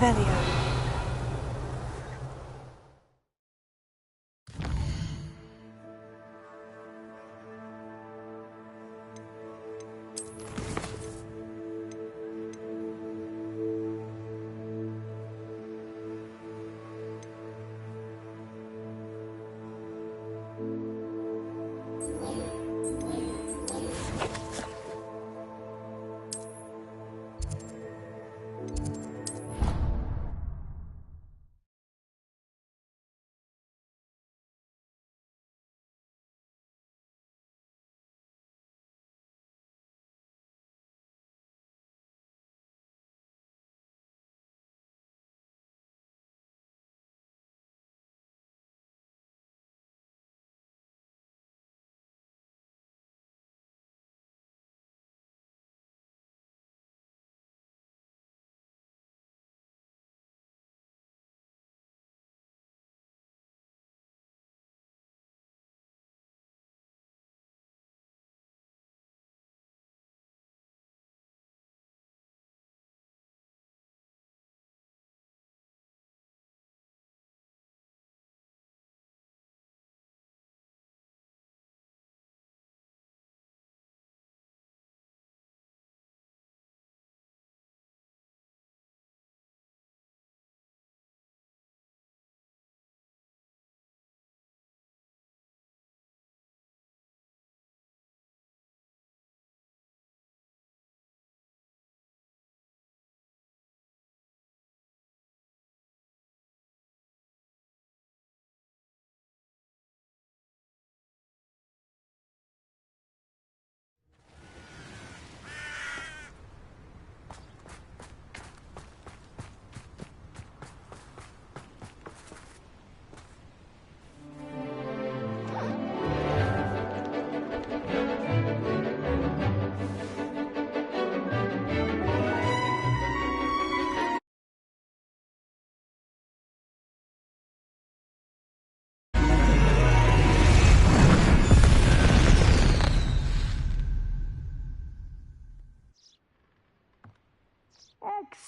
Revelio.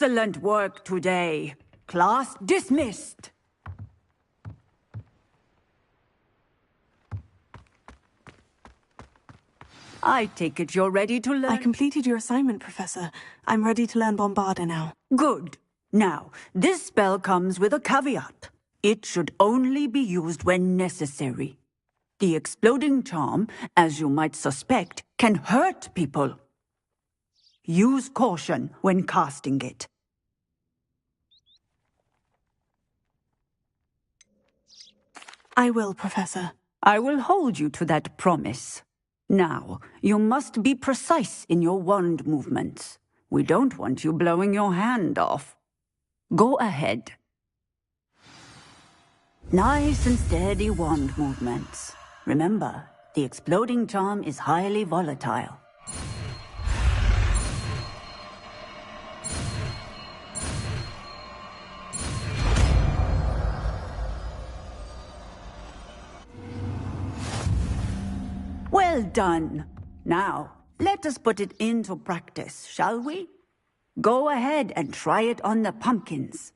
Excellent work today. Class dismissed. I take it you're ready to learn. I completed your assignment, Professor. I'm ready to learn Bombarda now. Good. Now, this spell comes with a caveat. It should only be used when necessary. The exploding charm, as you might suspect, can hurt people. Use caution when casting it. I will, Professor. I will hold you to that promise. Now, you must be precise in your wand movements. We don't want you blowing your hand off. Go ahead. Nice and steady wand movements. Remember, the exploding charm is highly volatile. Well done. Now, let us put it into practice, shall we? Go ahead and try it on the pumpkins.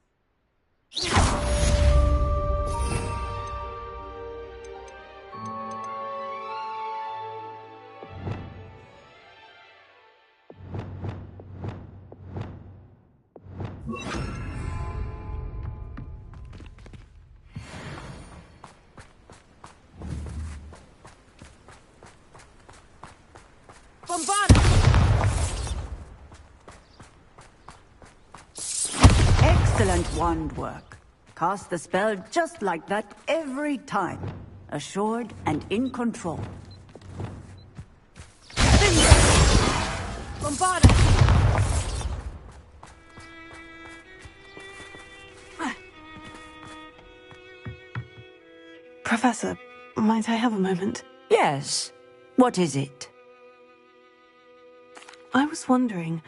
Excellent wand work. Cast the spell just like that every time. Assured and in control. Bombarda! Professor, might I have a moment? Yes. What is it? I was wondering,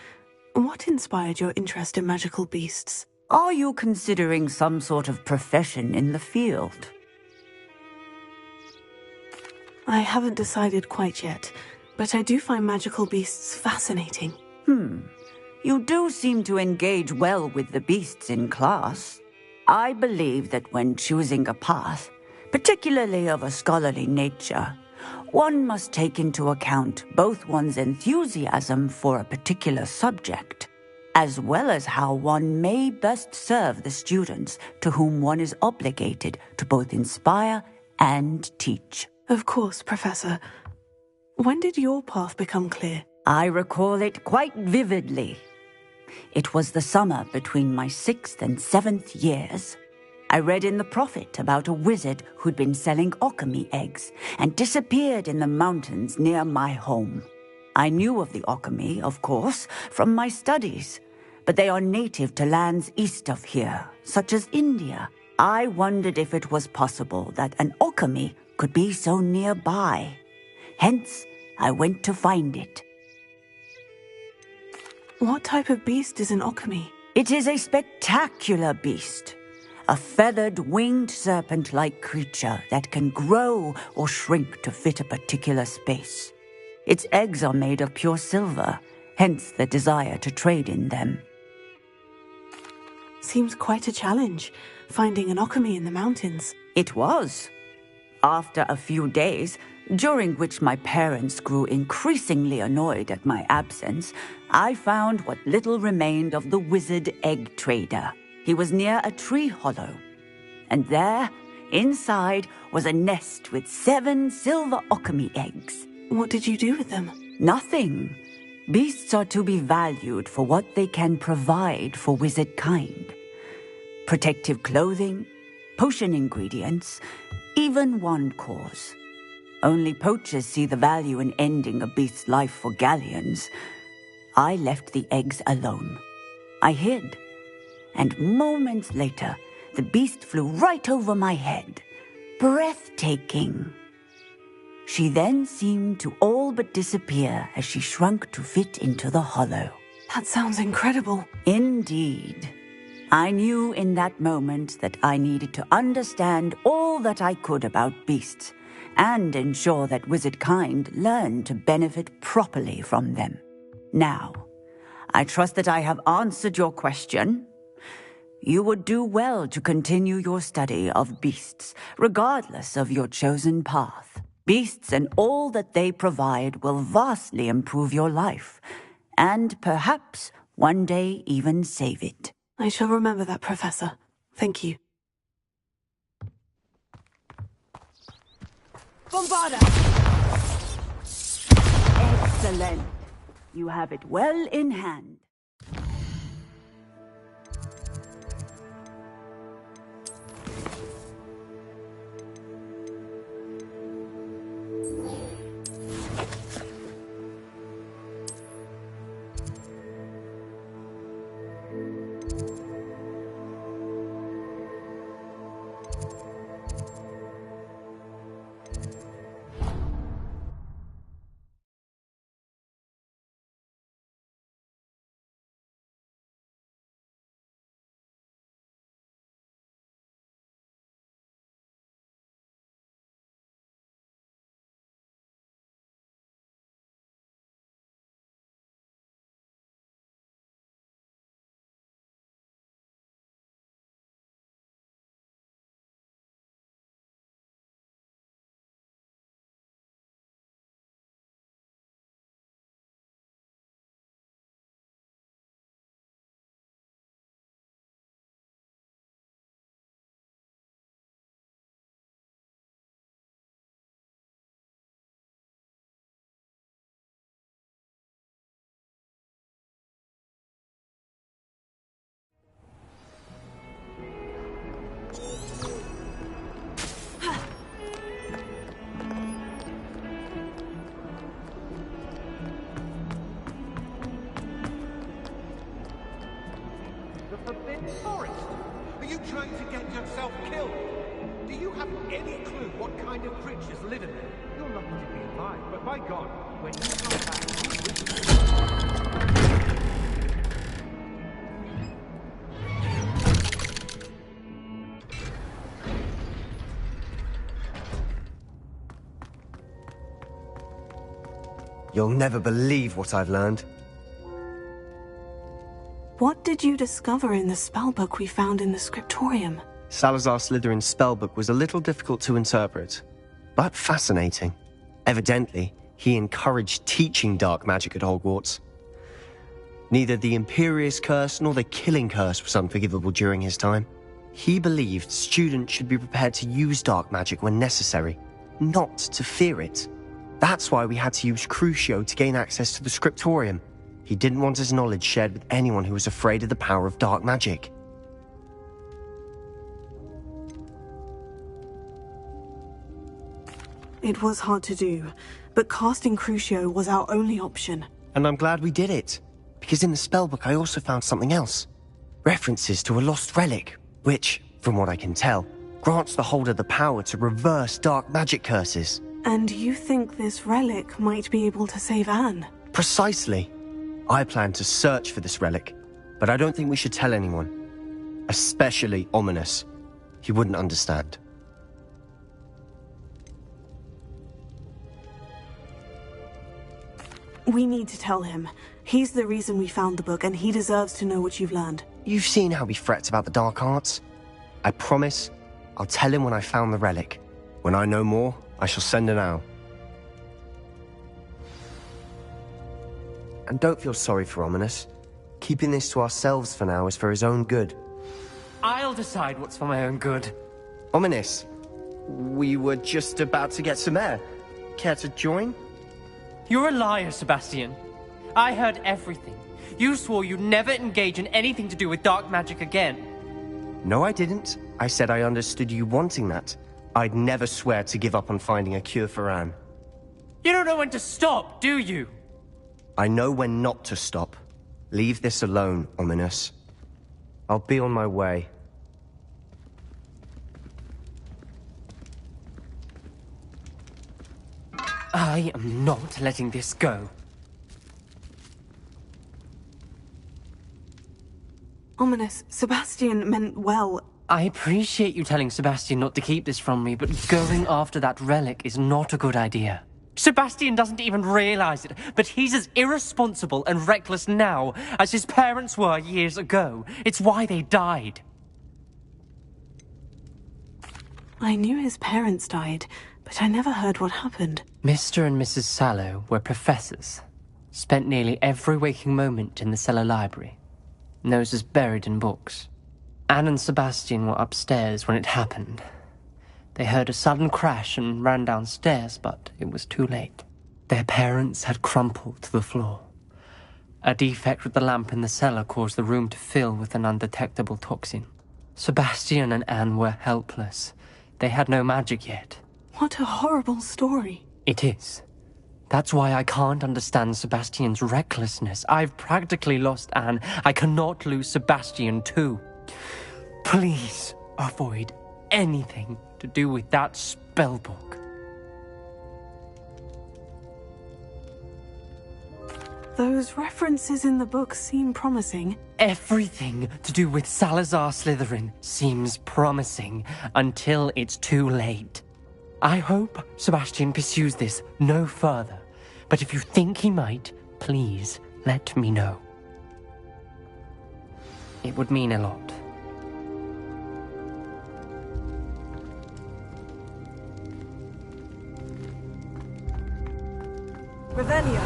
what inspired your interest in magical beasts? Are you considering some sort of profession in the field? I haven't decided quite yet, but I do find magical beasts fascinating. You do seem to engage well with the beasts in class. I believe that when choosing a path, particularly of a scholarly nature, one must take into account both one's enthusiasm for a particular subject, as well as how one may best serve the students to whom one is obligated to both inspire and teach. Of course, Professor. When did your path become clear? I recall it quite vividly. It was the summer between my 6th and 7th years. I read in the Prophet about a wizard who'd been selling alchemy eggs and disappeared in the mountains near my home. I knew of the alchemy, of course, from my studies, but they are native to lands east of here, such as India. I wondered if it was possible that an alchemy could be so nearby. Hence, I went to find it. What type of beast is an alchemy? It is a spectacular beast. A feathered, winged serpent-like creature that can grow or shrink to fit a particular space. Its eggs are made of pure silver, hence the desire to trade in them. Seems quite a challenge, finding an alchemy in the mountains. It was. After a few days, during which my parents grew increasingly annoyed at my absence, I found what little remained of the wizard egg trader. He was near a tree hollow, and there, inside, was a nest with 7 silver alchemy eggs. What did you do with them? Nothing. Beasts are to be valued for what they can provide for wizard kind. Protective clothing, potion ingredients, even wand cores. Only poachers see the value in ending a beast's life for galleons. I left the eggs alone. I hid. And moments later, the beast flew right over my head. Breathtaking. She then seemed to all but disappear as she shrunk to fit into the hollow. That sounds incredible. Indeed. I knew in that moment that I needed to understand all that I could about beasts and ensure that wizard kind learned to benefit properly from them. Now, I trust that I have answered your question. You would do well to continue your study of beasts, regardless of your chosen path. Beasts and all that they provide will vastly improve your life, and perhaps one day even save it. I shall remember that, Professor. Thank you. Bombarda! Excellent. You have it well in hand. Forest? Are you trying to get yourself killed? Do you have any clue what kind of creatures live in there? You're lucky to be alive, but by God, when you come You'll never believe what I've learned. What did you discover in the spellbook we found in the scriptorium? Salazar Slytherin's spellbook was a little difficult to interpret, but fascinating. Evidently, he encouraged teaching dark magic at Hogwarts. Neither the Imperious Curse nor the Killing Curse was unforgivable during his time. He believed students should be prepared to use dark magic when necessary, not to fear it. That's why we had to use Crucio to gain access to the scriptorium. He didn't want his knowledge shared with anyone who was afraid of the power of dark magic. It was hard to do, but casting Crucio was our only option. And I'm glad we did it, because in the spellbook I also found something else. References to a lost relic, which, from what I can tell, grants the holder the power to reverse dark magic curses. And you think this relic might be able to save Anne? Precisely. I plan to search for this relic, but I don't think we should tell anyone. Especially Ominous. He wouldn't understand. We need to tell him. He's the reason we found the book, and he deserves to know what you've learned. You've seen how he frets about the dark arts. I promise I'll tell him when I found the relic. When I know more, I shall send an owl. And don't feel sorry for Ominous. Keeping this to ourselves for now is for his own good. I'll decide what's for my own good. Ominous, we were just about to get some air. Care to join? You're a liar, Sebastian. I heard everything. You swore you'd never engage in anything to do with dark magic again. No, I didn't. I said I understood you wanting that. I'd never swear to give up on finding a cure for Anne. You don't know when to stop, do you? I know when not to stop. Leave this alone, Ominous. I'll be on my way. I am not letting this go. Ominous, Sebastian meant well. I appreciate you telling Sebastian not to keep this from me, but going after that relic is not a good idea. Sebastian doesn't even realize it, but he's as irresponsible and reckless now as his parents were years ago. It's why they died. I knew his parents died, but I never heard what happened. Mr. and Mrs. Sallow were professors. Spent nearly every waking moment in the cellar library. Noses buried in books. Anne and Sebastian were upstairs when it happened. They heard a sudden crash and ran downstairs, but it was too late. Their parents had crumpled to the floor. A defect with the lamp in the cellar caused the room to fill with an undetectable toxin. Sebastian and Anne were helpless. They had no magic yet. What a horrible story. It is. That's why I can't understand Sebastian's recklessness. I've practically lost Anne. I cannot lose Sebastian too. Please avoid anything to do with that spellbook. Those references in the book seem promising. Everything to do with Salazar Slytherin seems promising until it's too late. I hope Sebastian pursues this no further, but if you think he might, please let me know. It would mean a lot. Revelio.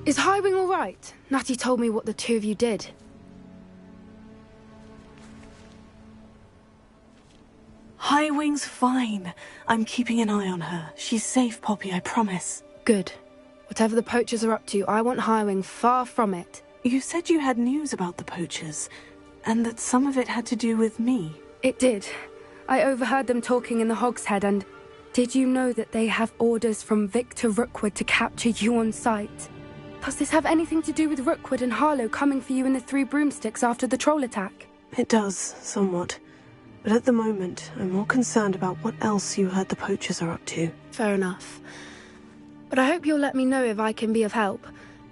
Is Highwing all right? Natty told me what the two of you did. Highwing's fine. I'm keeping an eye on her. She's safe, Poppy, I promise. Good. Whatever the poachers are up to, I want Highwing far from it. You said you had news about the poachers, and that some of it had to do with me. It did. I overheard them talking in the Hogshead, and did you know that they have orders from Victor Rookwood to capture you on sight? Does this have anything to do with Rookwood and Harlow coming for you in the Three Broomsticks after the troll attack? It does, somewhat. But at the moment, I'm more concerned about what else you heard the poachers are up to. Fair enough. But I hope you'll let me know if I can be of help,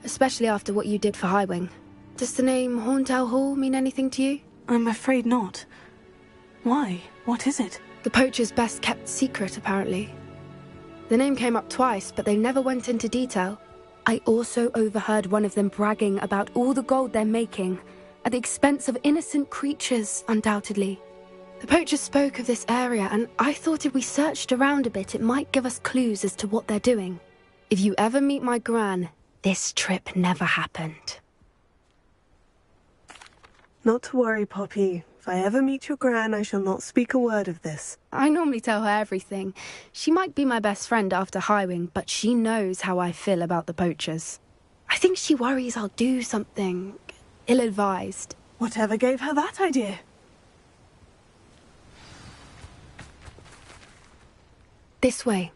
especially after what you did for Highwing. Does the name Horntail Hall mean anything to you? I'm afraid not. Why? What is it? The poachers' best kept secret, apparently. The name came up twice, but they never went into detail. I also overheard one of them bragging about all the gold they're making, at the expense of innocent creatures, undoubtedly. The poachers spoke of this area, and I thought if we searched around a bit, it might give us clues as to what they're doing. If you ever meet my gran, this trip never happened. Not to worry, Poppy. If I ever meet your gran, I shall not speak a word of this. I normally tell her everything. She might be my best friend after Highwing, but she knows how I feel about the poachers. I think she worries I'll do something ill-advised. Whatever gave her that idea? This way.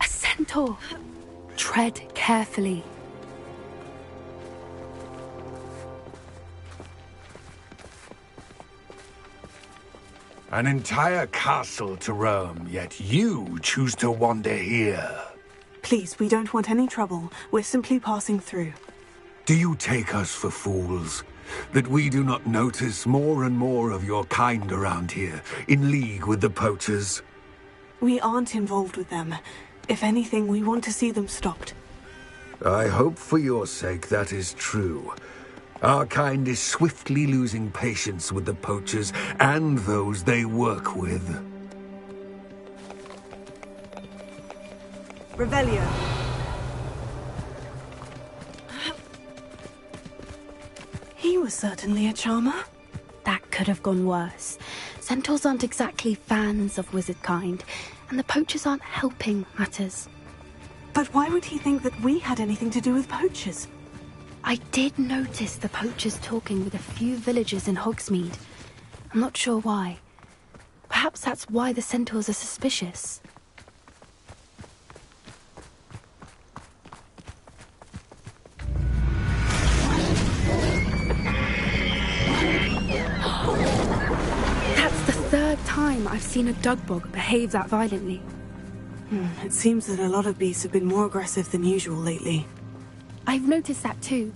A centaur. Tread carefully. An entire castle to roam, yet you choose to wander here. Please, we don't want any trouble. We're simply passing through. Do you take us for fools? That we do not notice more and more of your kind around here, in league with the poachers? We aren't involved with them. If anything, we want to see them stopped. I hope for your sake that is true. Our kind is swiftly losing patience with the poachers and those they work with. Revelio. He was certainly a charmer. That could have gone worse. Centaurs aren't exactly fans of wizard kind, and the poachers aren't helping matters. But why would he think that we had anything to do with poachers? I did notice the poachers talking with a few villagers in Hogsmeade. I'm not sure why. Perhaps that's why the centaurs are suspicious. That's the third time I've seen a dugbog behave that violently. It seems that a lot of beasts have been more aggressive than usual lately. I've noticed that too.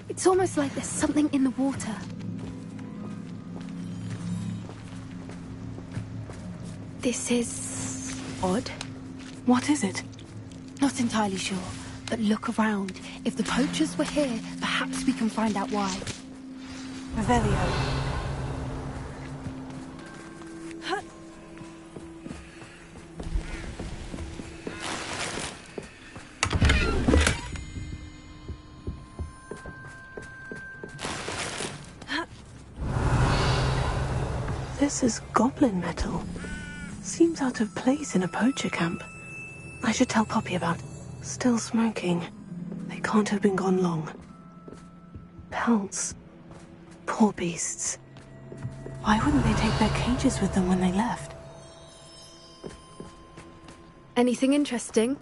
It's almost like there's something in the water. This is odd. What is it? Not entirely sure, but look around. If the poachers were here, perhaps we can find out why. Revelio. This is goblin metal. Seems out of place in a poacher camp. I should tell Poppy about. Still smoking. They can't have been gone long. Pelts. Poor beasts. Why wouldn't they take their cages with them when they left? Anything interesting?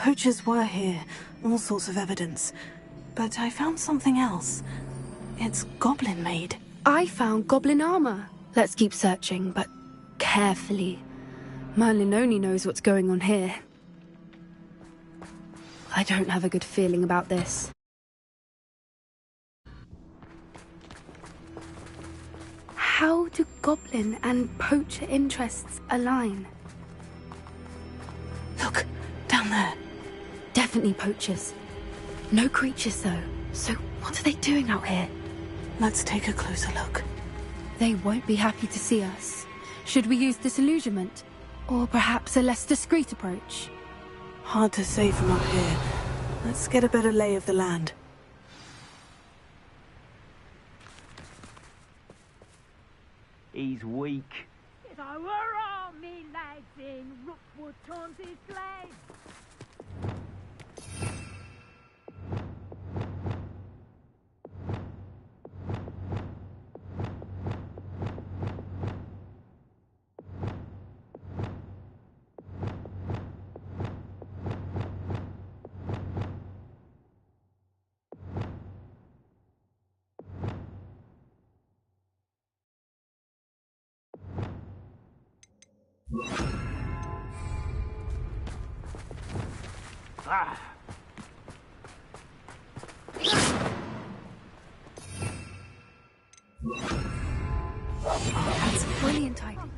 poachers were here, all sorts of evidence. But I found something else. It's goblin-made. I found goblin armor. Let's keep searching, but carefully. Merlin only knows what's going on here. I don't have a good feeling about this. How do goblin and poacher interests align? Look, down there. Definitely poachers. No creatures, though. So what are they doing out here? Let's take a closer look. They won't be happy to see us. Should we use disillusionment? Or perhaps a less discreet approach? Hard to say from up here. Let's get a better lay of the land. He's weak. If I were all me lads in Rookwood Taunted Glade. Ah! That's a brilliant idea.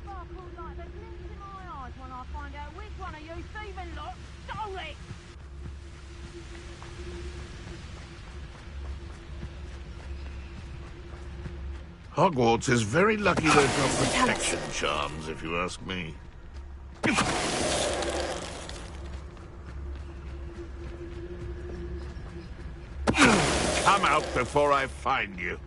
Sparkle like the glint in my eyes when I find out which one of you thieving lot stole it. Hogwarts is very lucky they've got protection charms, if you ask me. Come out before I find you.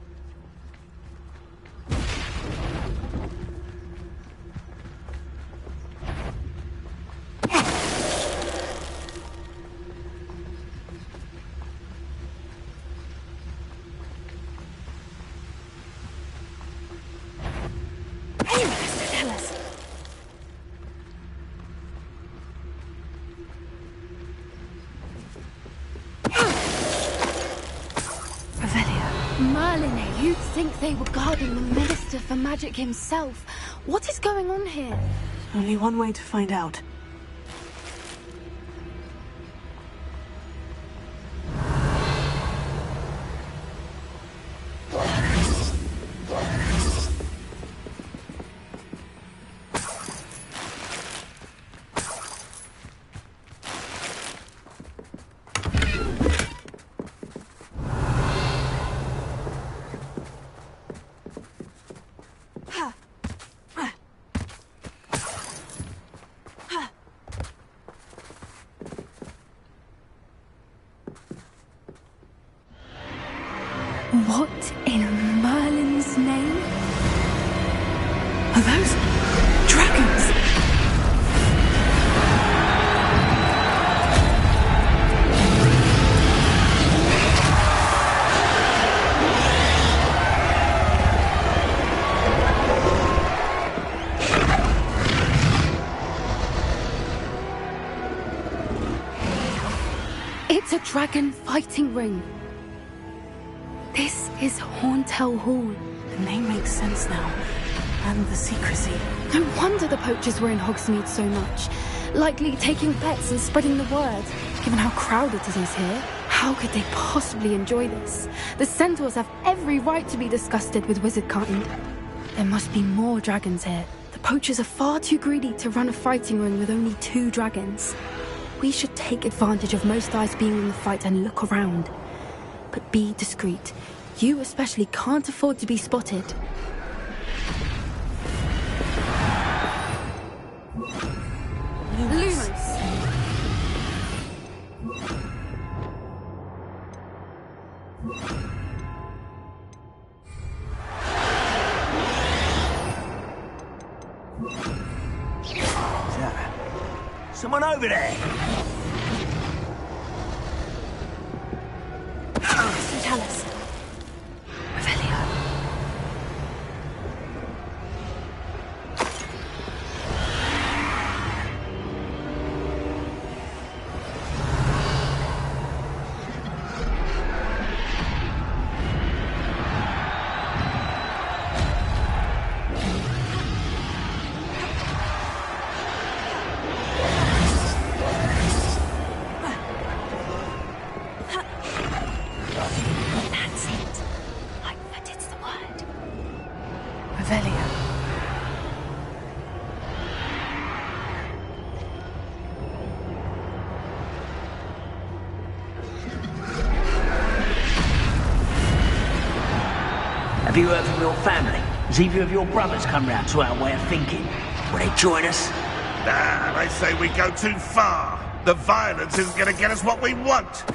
Merlin, you'd think they were guarding the Minister for Magic himself. What is going on here? Only one way to find out. What in Merlin's name? Are those dragons? It's a dragon fighting ring. This is Horntail Hall. The name makes sense now. And the secrecy. No wonder the poachers were in Hogsmeade so much. Likely taking bets and spreading the word. Given how crowded it is here, how could they possibly enjoy this? The centaurs have every right to be disgusted with wizard kind. There must be more dragons here. The poachers are far too greedy to run a fighting ring with only 2 dragons. We should take advantage of most eyes being in the fight and look around. But be discreet. You especially can't afford to be spotted. Lumos. Someone over there! Tell us. Have you heard from your family? Has either of your brothers come round to our way of thinking? Will they join us? Nah, they say we go too far. The violence isn't going to get us what we want.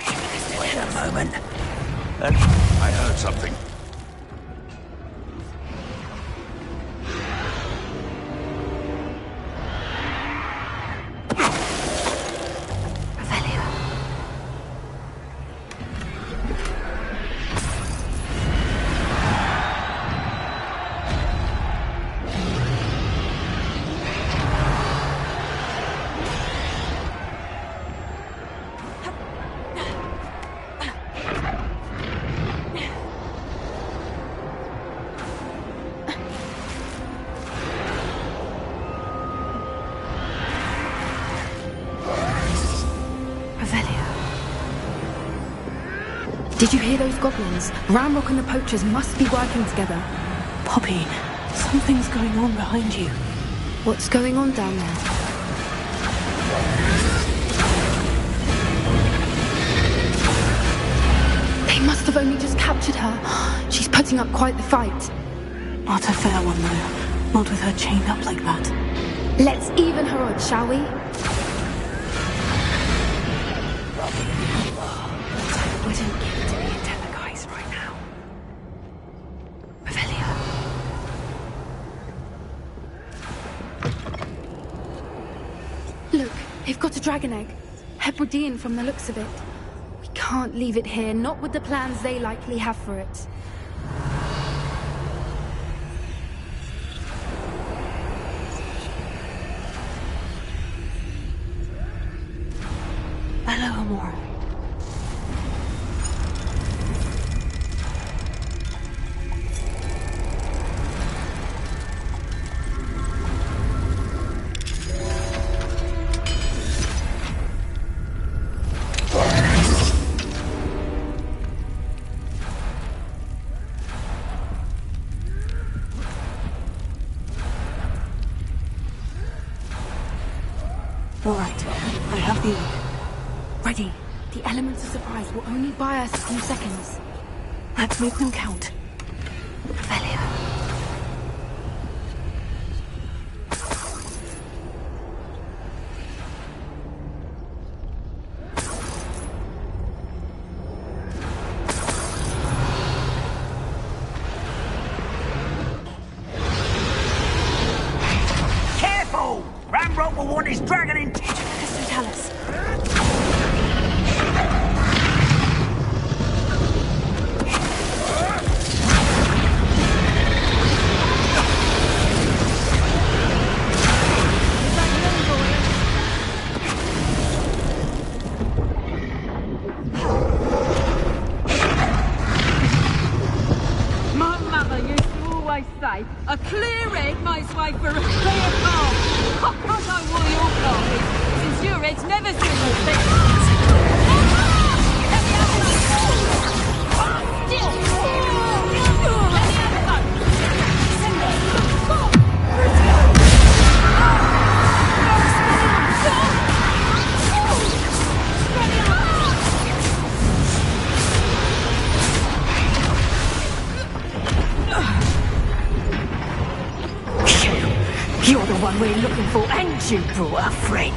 Wait a moment. I heard something. Did you hear those goblins? Ramrock and the poachers must be working together. Poppy, something's going on behind you. What's going on down there? They must have only just captured her. She's putting up quite the fight. Not a fair one, though. Not with her chained up like that. Let's even her odds, shall we? Wouldn't give it to be a Teleguise right now. Revelia. Look, they've got a dragon egg. Hebridean from the looks of it. We can't leave it here, not with the plans they likely have for it. Hello, Amora. All right, I have the egg. Ready. The elements of surprise will only buy us a few seconds. Let's make them count. Revelia. Careful! Ramrock will want his dragon in... Listen, tell us. My mother used to always say, a clear head makes way for a clear path. I can't know what your path is, since your head's never seen a thing. You're the one we're looking for, and you brought a friend.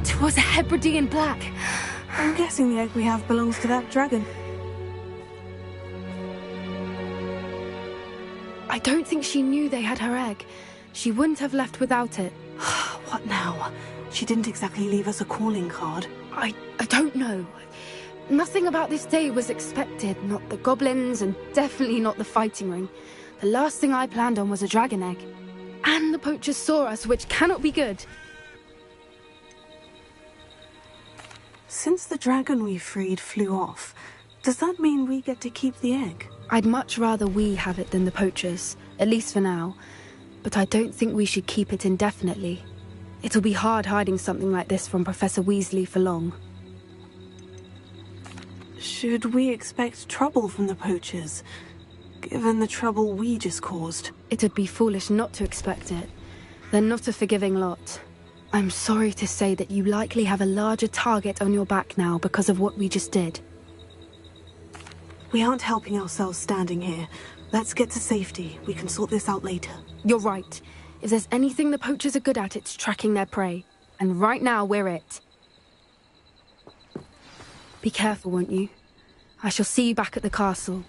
It was a Hebridean black. I'm guessing the egg we have belongs to that dragon. I don't think she knew they had her egg. She wouldn't have left without it. What now? She didn't exactly leave us a calling card. I don't know. Nothing about this day was expected. Not the goblins, and definitely not the fighting ring. The last thing I planned on was a dragon egg. And the poachers saw us, which cannot be good. Since the dragon we freed flew off, does that mean we get to keep the egg? I'd much rather we have it than the poachers, at least for now. But I don't think we should keep it indefinitely. It'll be hard hiding something like this from Professor Weasley for long. Should we expect trouble from the poachers, given the trouble we just caused? It'd be foolish not to expect it. They're not a forgiving lot. I'm sorry to say that you likely have a larger target on your back now because of what we just did. We aren't helping ourselves standing here. Let's get to safety. We can sort this out later. You're right. If there's anything the poachers are good at, it's tracking their prey. And right now, we're it. Be careful, won't you? I shall see you back at the castle.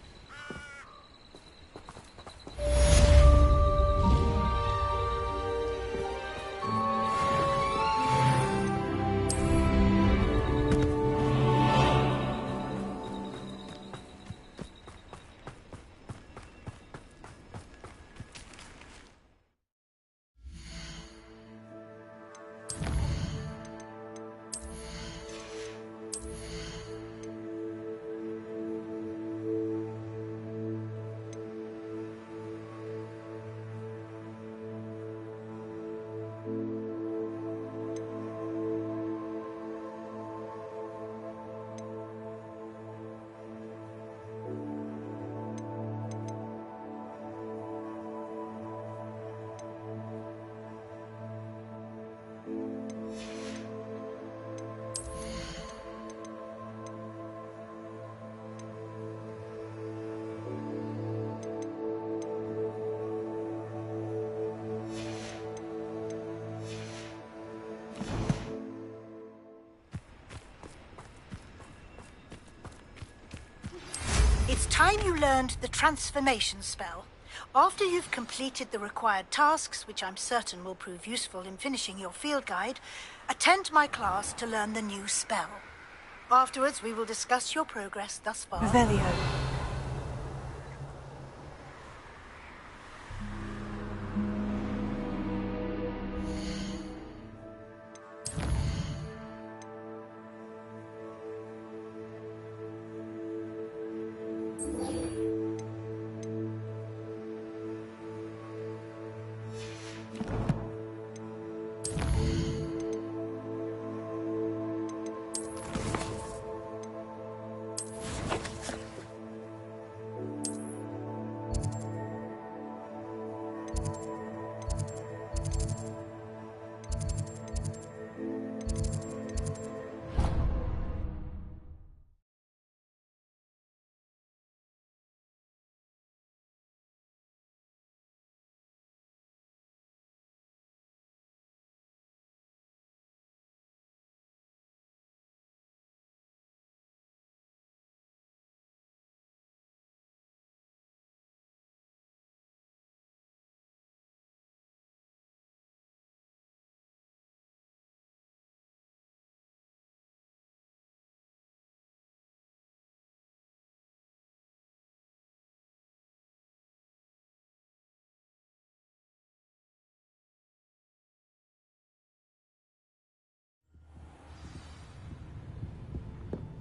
It's time you learned the transformation spell. After you've completed the required tasks, which I'm certain will prove useful in finishing your field guide, attend my class to learn the new spell. Afterwards, we will discuss your progress thus far. Revelio.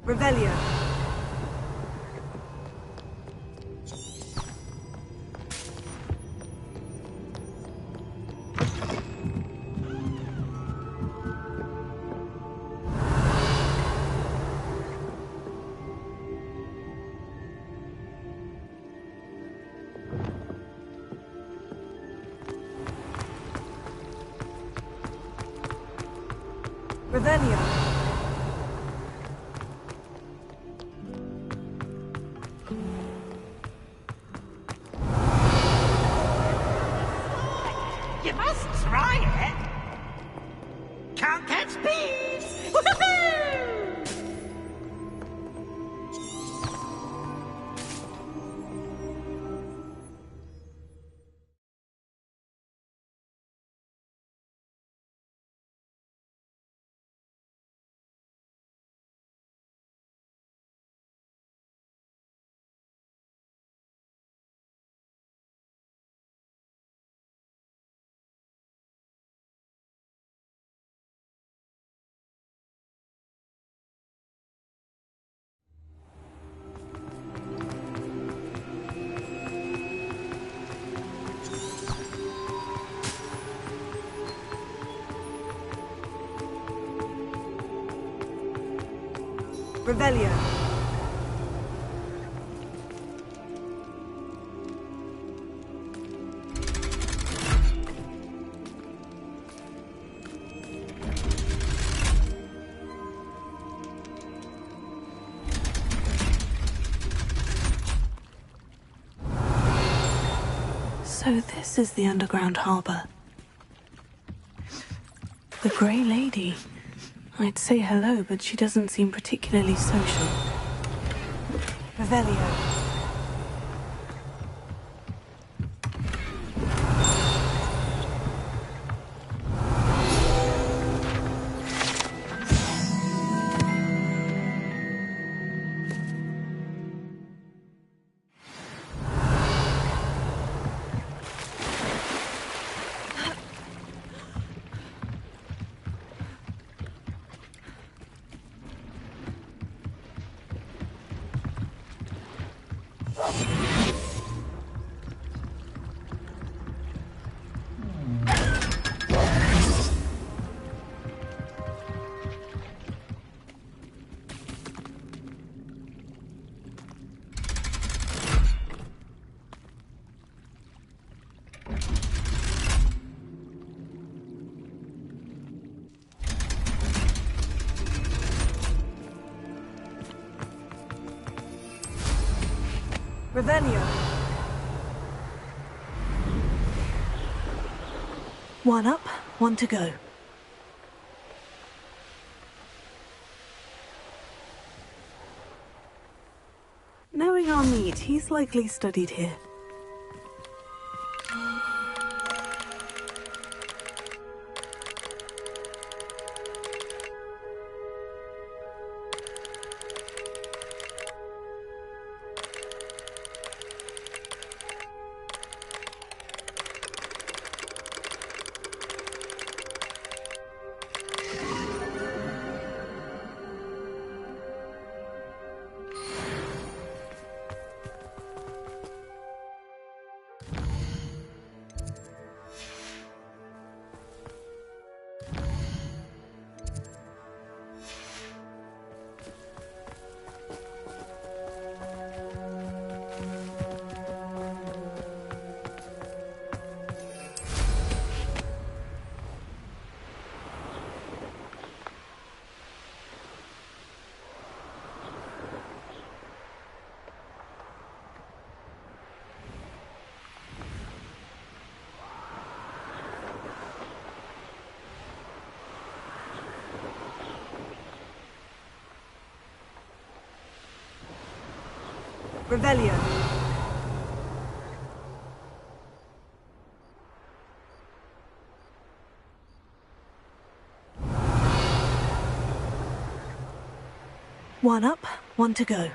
Revelio. Revelio. You must try it. Can't catch bees. Revelio. So this is the underground harbor. The Grey Lady. I'd say hello, but she doesn't seem particularly social. Revelio. Revelio. One up, one to go. Knowing our meat, he's likely studied here. Revelio. One up, one to go.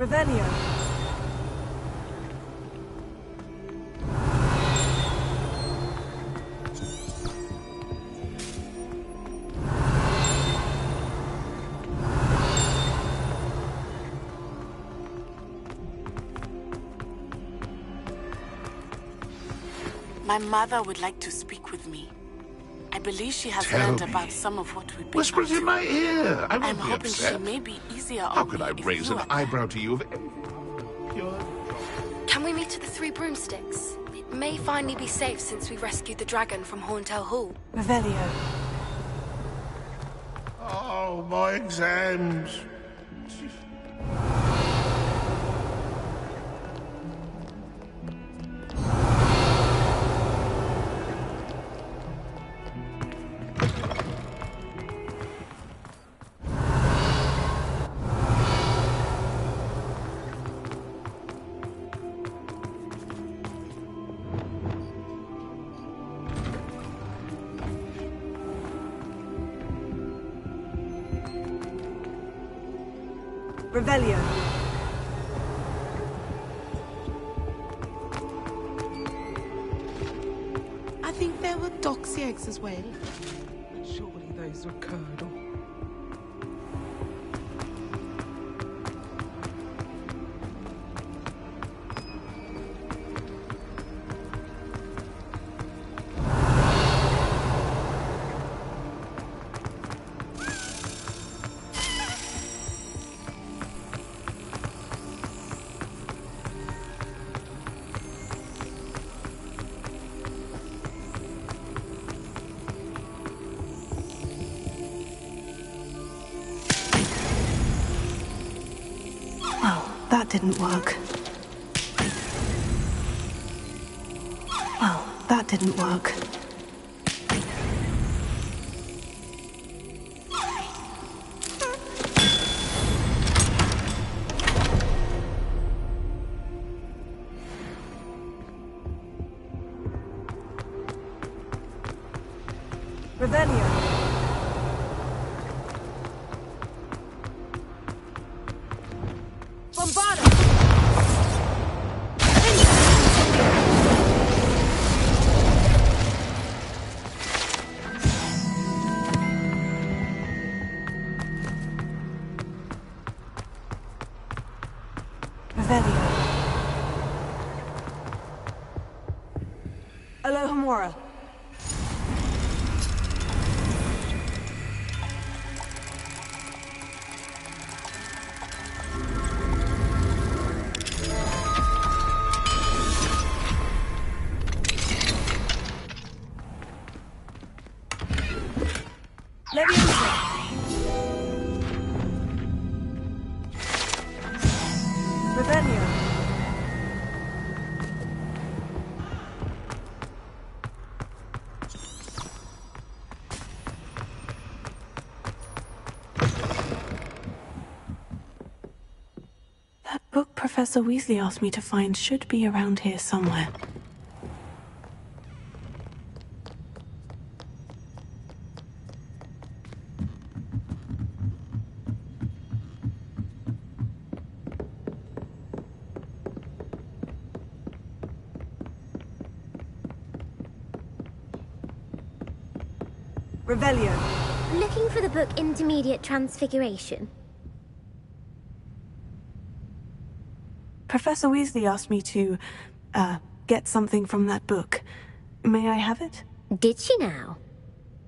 Revelio. My mother would like to speak with me. I believe she has learned about some of what we've been Whisper it in my ear. I won't I'm be hoping upset. she may be easier How on could me I if raise you an are there. eyebrow to you of anything? Pure. Can we meet at the Three Broomsticks? It may finally be safe since we rescued the dragon from Horntail Hall. Revelio. Oh, my exams. Revelio. I think there were doxy eggs as well. Surely those were curdle. That didn't work. Well, that didn't work. Revelio. Alohomora. That book Professor Weasley asked me to find should be around here somewhere. Revelio. Looking for the book Intermediate Transfiguration. Professor Weasley asked me to, get something from that book. May I have it? Did she now?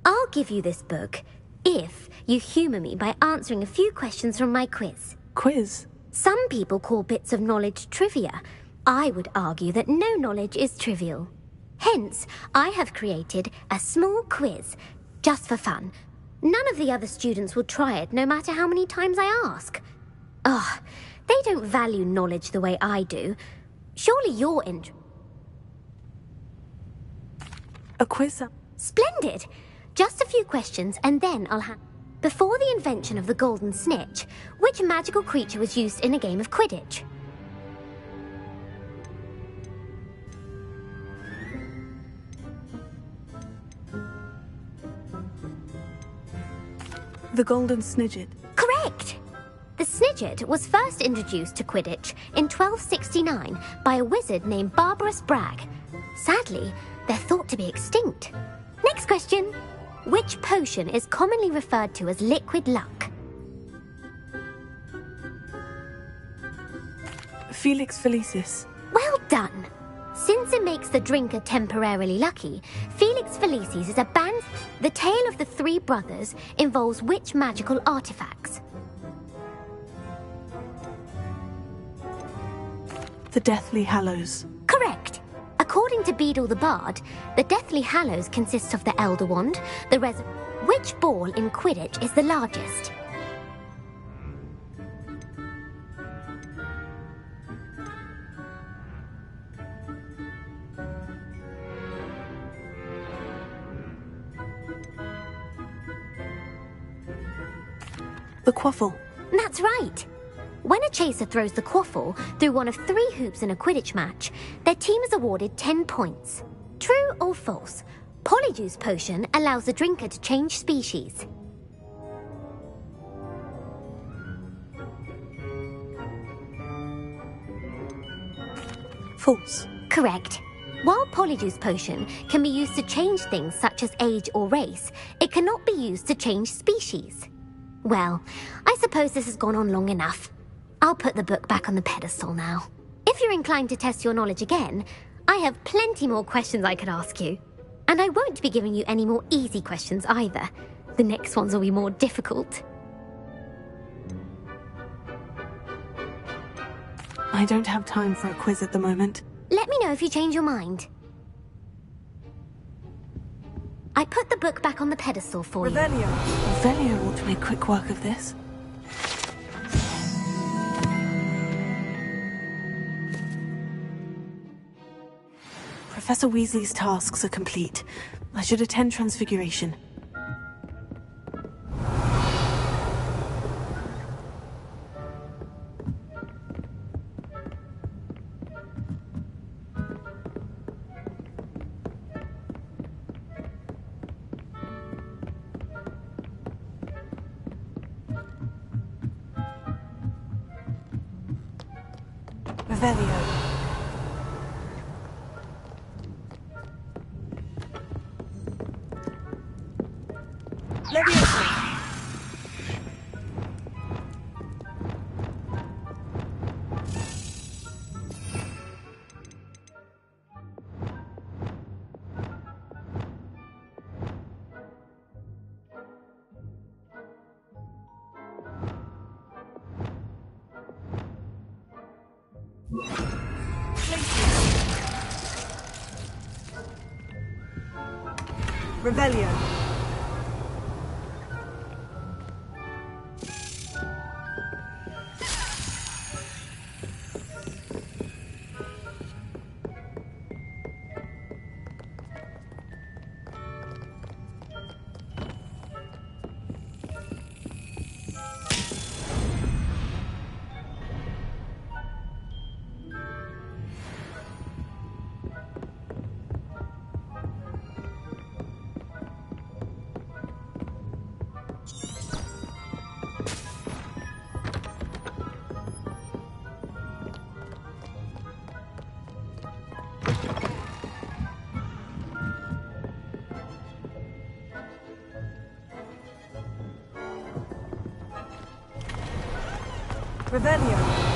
I'll give you this book if you humour me by answering a few questions from my quiz. Quiz? Some people call bits of knowledge trivia. I would argue that no knowledge is trivial. Hence, I have created a small quiz, just for fun. None of the other students will try it, no matter how many times I ask. Ugh, they don't value knowledge the way I do. Surely you're a quiz? Splendid! Just a few questions, and then I'll have... Before the invention of the golden snitch, which magical creature was used in a game of Quidditch? The golden snidget. Correct! The snidget was first introduced to Quidditch in 1269 by a wizard named Barbarous Bragg. Sadly, they're thought to be extinct. Next question. Which potion is commonly referred to as liquid luck? Felix Felicis. Well done. Since it makes the drinker temporarily lucky, Felix Felicis is a band. The tale of the three brothers involves which magical artifacts? The Deathly Hallows. Correct. According to Beadle the Bard, the Deathly Hallows consists of the Elder Wand, the Which ball in Quidditch is the largest? The Quaffle. That's right. When a chaser throws the Quaffle through one of 3 hoops in a Quidditch match, their team is awarded 10 points. True or false? Polyjuice Potion allows the drinker to change species. False. Correct. While Polyjuice Potion can be used to change things such as age or race, it cannot be used to change species. Well, I suppose this has gone on long enough. I'll put the book back on the pedestal now. If you're inclined to test your knowledge again, I have plenty more questions I could ask you. And I won't be giving you any more easy questions either. The next ones will be more difficult. I don't have time for a quiz at the moment. Let me know if you change your mind. I put the book back on the pedestal for you. Revelio ought to make quick work of this. Professor Weasley's tasks are complete. I should attend Transfiguration. Revelio. Revelio. Revelio.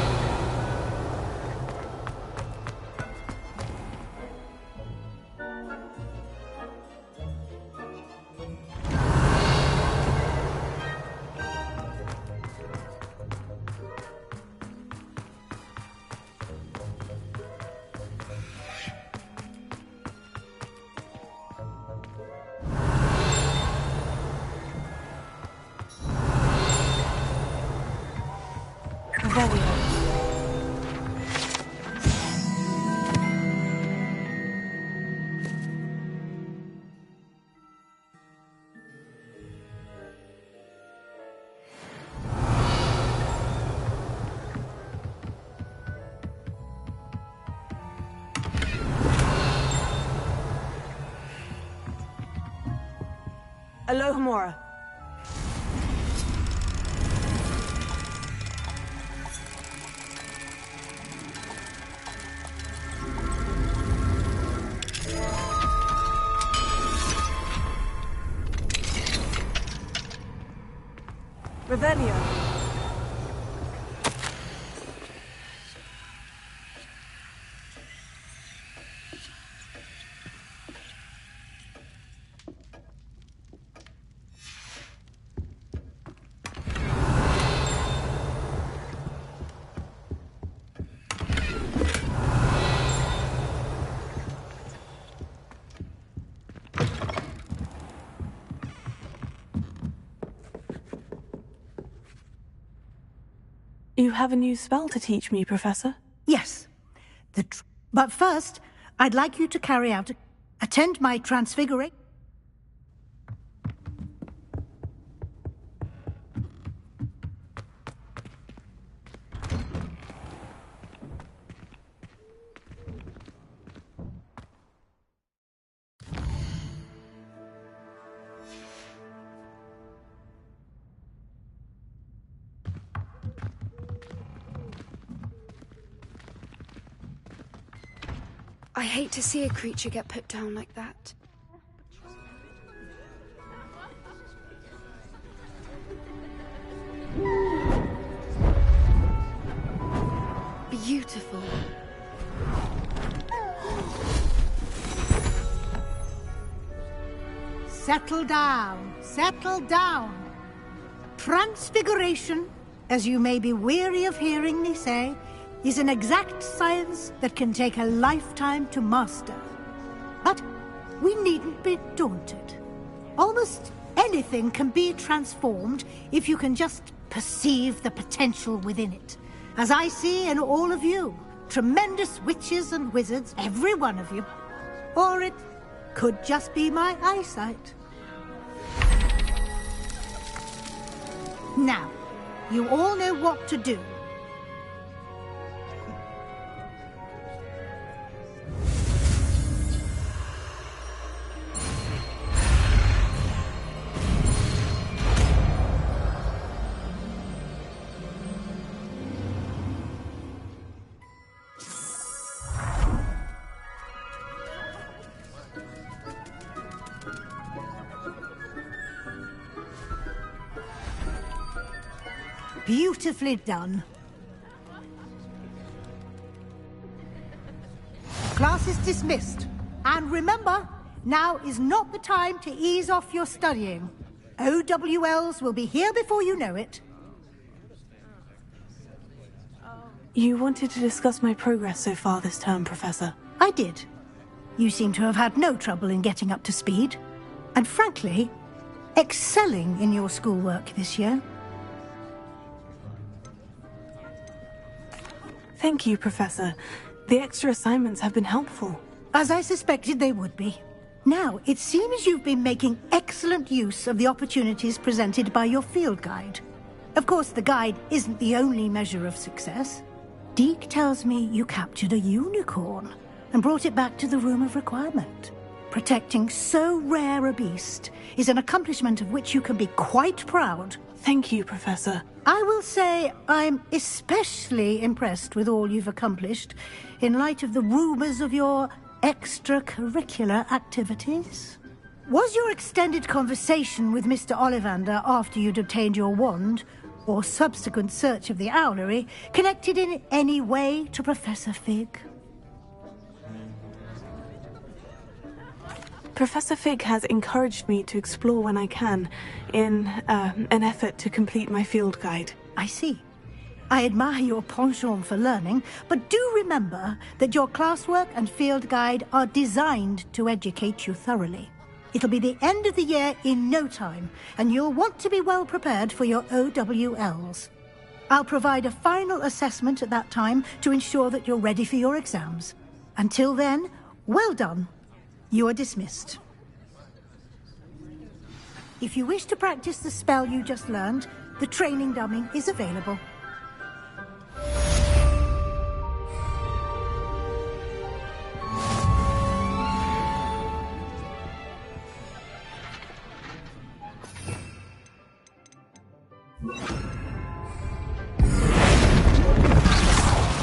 Alohomora. Revelio. You have a new spell to teach me, Professor? Yes. But first, I'd like you to carry out... Attend my transfiguration... I hate to see a creature get put down like that. Beautiful. Settle down. Settle down. Transfiguration, as you may be weary of hearing me say, is an exact science that can take a lifetime to master. But we needn't be daunted. Almost anything can be transformed if you can just perceive the potential within it. As I see in all of you, tremendous witches and wizards, every one of you. Or it could just be my eyesight. Now, you all know what to do. Beautifully done. Class is dismissed. And remember, now is not the time to ease off your studying. OWLs will be here before you know it. You wanted to discuss my progress so far this term, Professor. I did. You seem to have had no trouble in getting up to speed. And frankly, excelling in your schoolwork this year. Thank you, Professor. The extra assignments have been helpful. As I suspected they would be. Now, it seems you've been making excellent use of the opportunities presented by your field guide. Of course, the guide isn't the only measure of success. Deke tells me you captured a unicorn and brought it back to the Room of Requirement. Protecting so rare a beast is an accomplishment of which you can be quite proud. Thank you, Professor. I will say I'm especially impressed with all you've accomplished in light of the rumors of your extracurricular activities. Was your extended conversation with Mr. Ollivander after you'd obtained your wand, or subsequent search of the owlery, connected in any way to Professor Fig? Professor Fig has encouraged me to explore when I can, in an effort to complete my field guide. I see. I admire your penchant for learning, but do remember that your classwork and field guide are designed to educate you thoroughly. It'll be the end of the year in no time, and you'll want to be well prepared for your OWLs. I'll provide a final assessment at that time to ensure that you're ready for your exams. Until then, well done. You are dismissed. If you wish to practice the spell you just learned, the training dummy is available.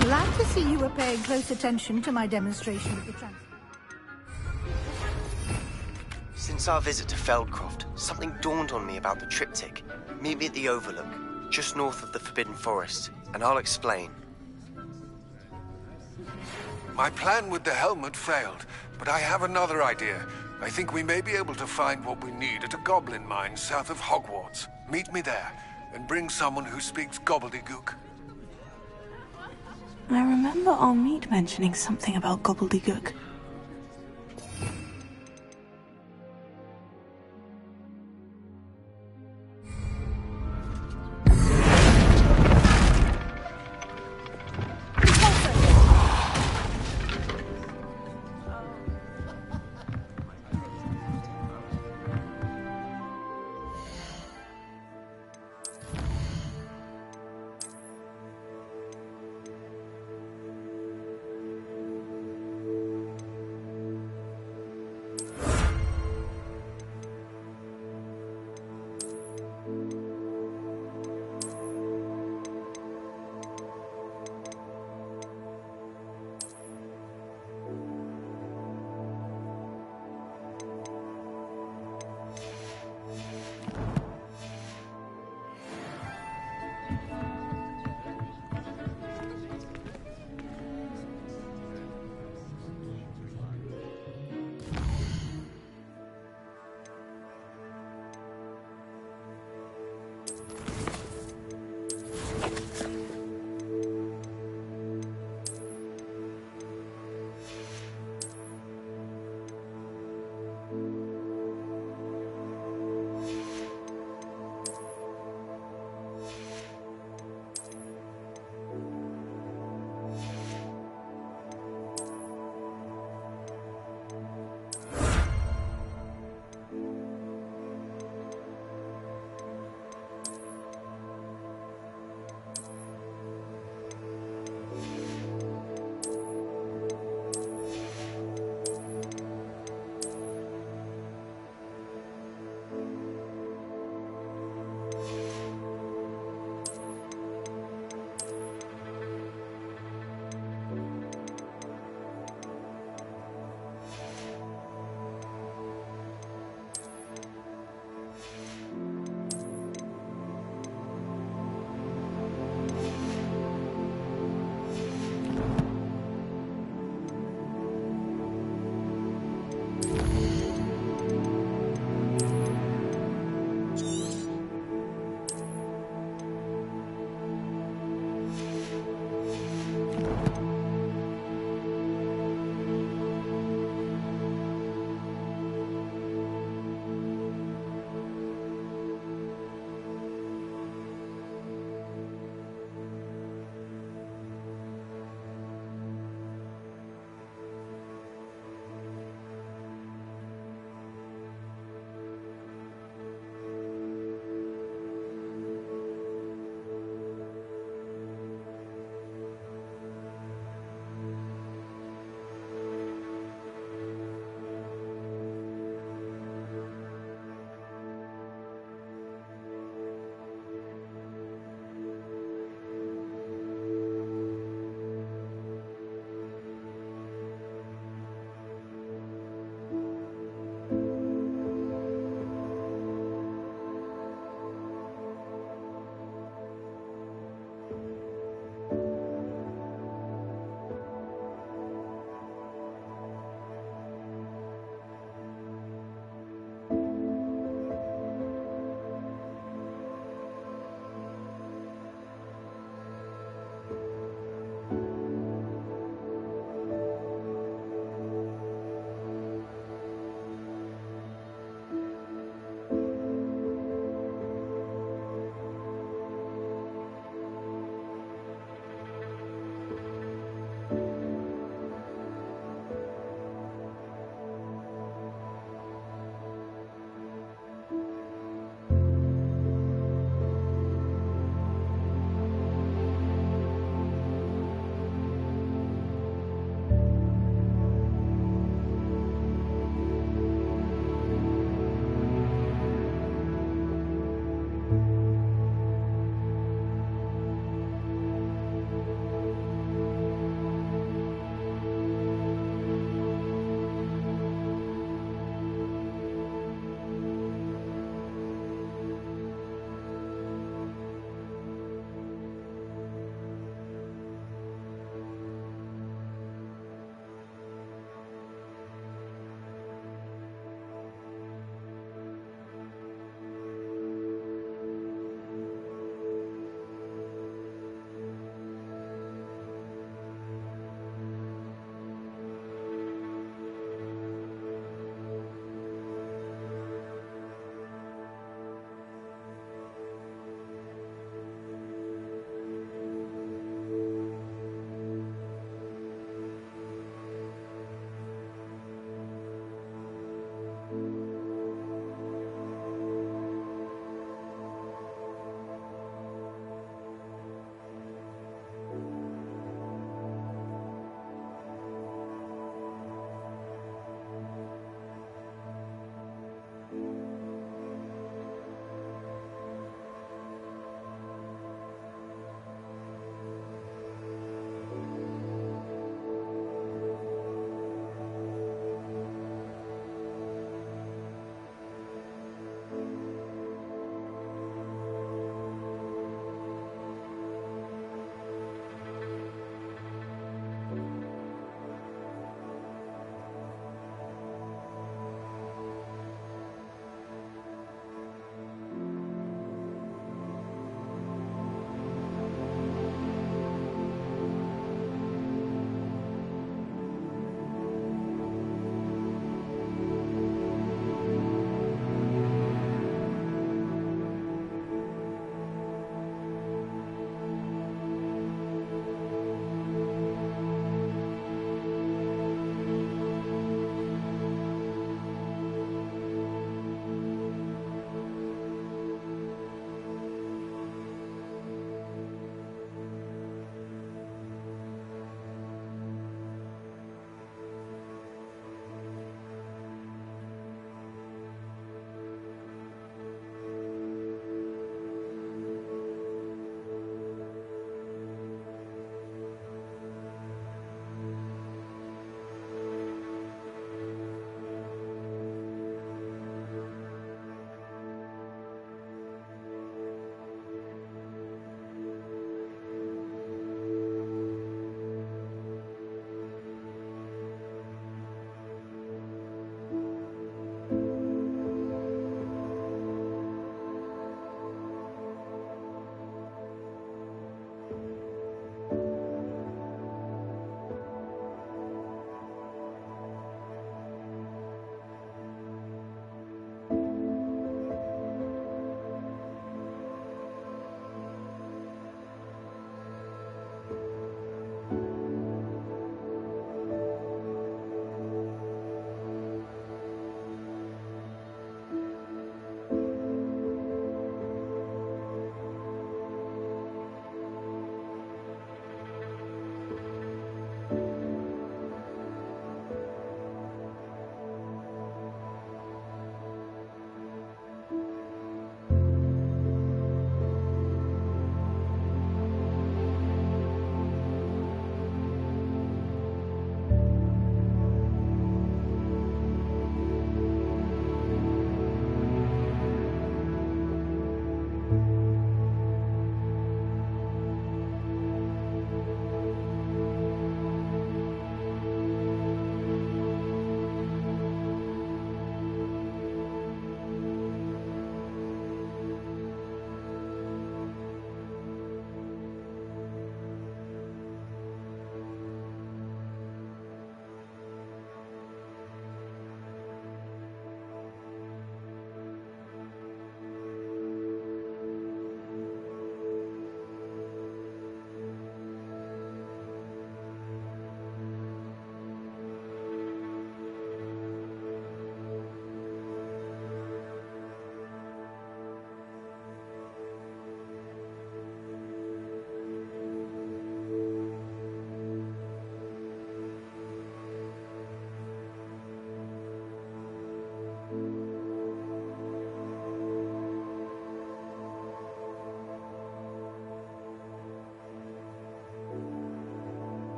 Glad to see you were paying close attention to my demonstration of the transfer. Since our visit to Feldcroft, something dawned on me about the triptych. Meet me at the Overlook, just north of the Forbidden Forest, and I'll explain. My plan with the helmet failed, but I have another idea. I think we may be able to find what we need at a goblin mine south of Hogwarts. Meet me there, and bring someone who speaks gobbledygook. I remember our meet mentioning something about gobbledygook.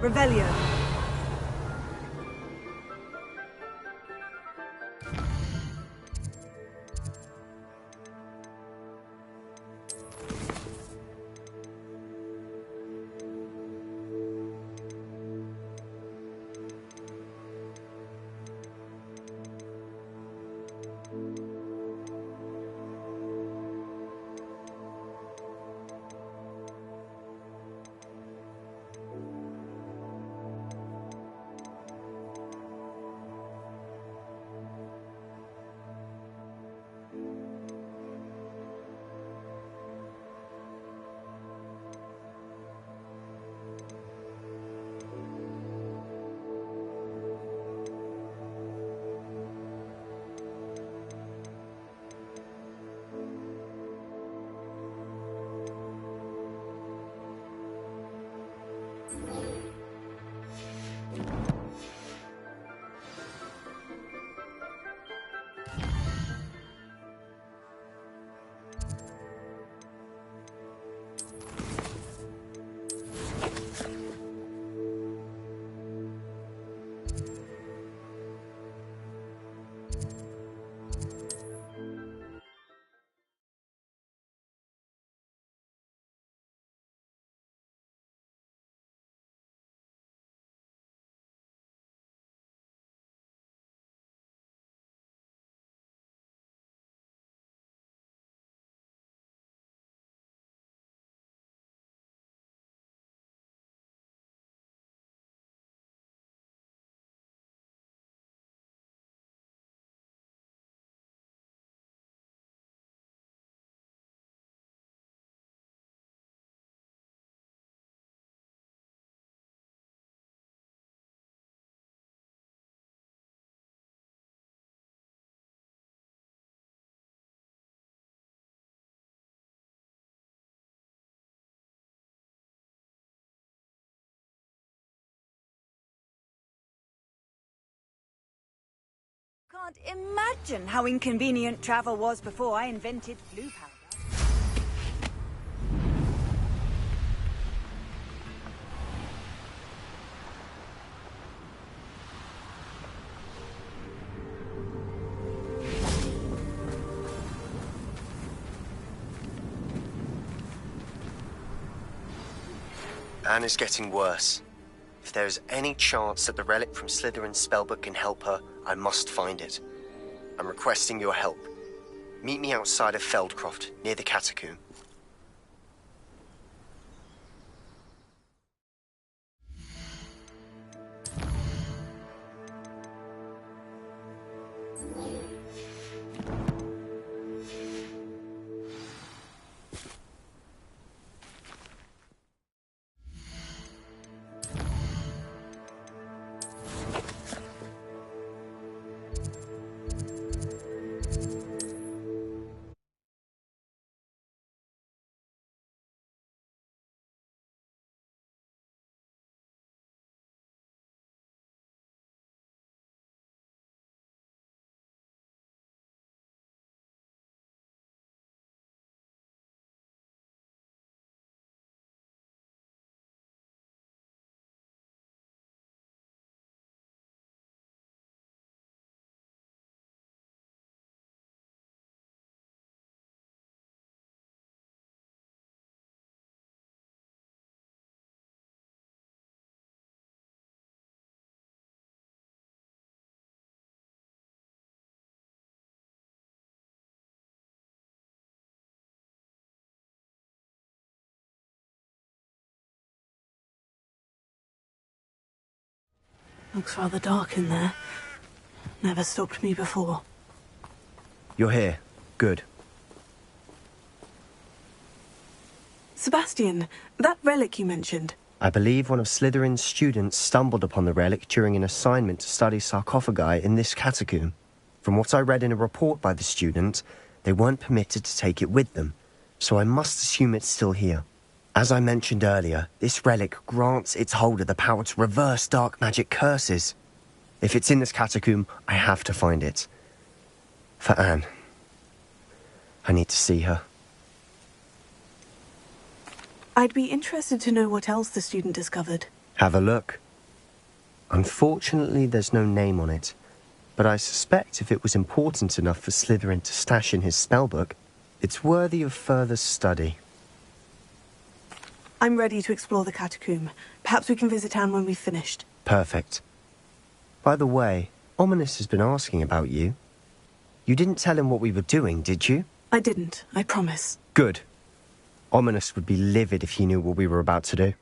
Revelio. Can't imagine how inconvenient travel was before I invented blue powder. Anne is getting worse. If there is any chance that the relic from Slytherin's spellbook can help her, I must find it. I'm requesting your help. Meet me outside of Feldcroft, near the catacomb. Looks rather dark in there. Never stopped me before. You're here. Good. Sebastian, that relic you mentioned. I believe one of Slytherin's students stumbled upon the relic during an assignment to study sarcophagi in this catacomb. From what I read in a report by the student, they weren't permitted to take it with them, so I must assume it's still here. As I mentioned earlier, this relic grants its holder the power to reverse dark magic curses. If it's in this catacomb, I have to find it. For Anne. I need to see her. I'd be interested to know what else the student discovered. Have a look. Unfortunately, there's no name on it, but I suspect if it was important enough for Slytherin to stash in his spellbook, it's worthy of further study. I'm ready to explore the catacomb. Perhaps we can visit Anne when we've finished. Perfect. By the way, Ominous has been asking about you. You didn't tell him what we were doing, did you? I didn't, I promise. Good. Ominous would be livid if he knew what we were about to do.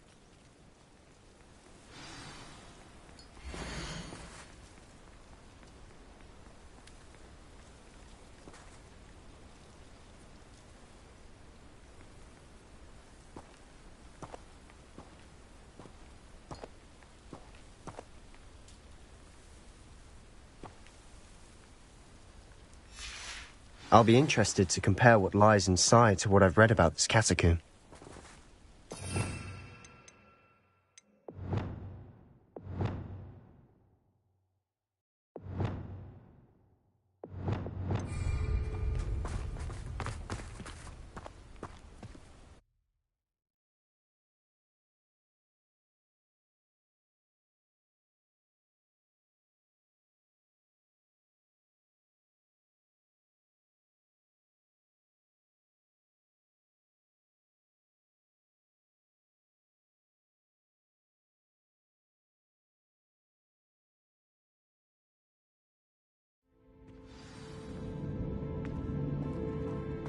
I'll be interested to compare what lies inside to what I've read about this catacomb.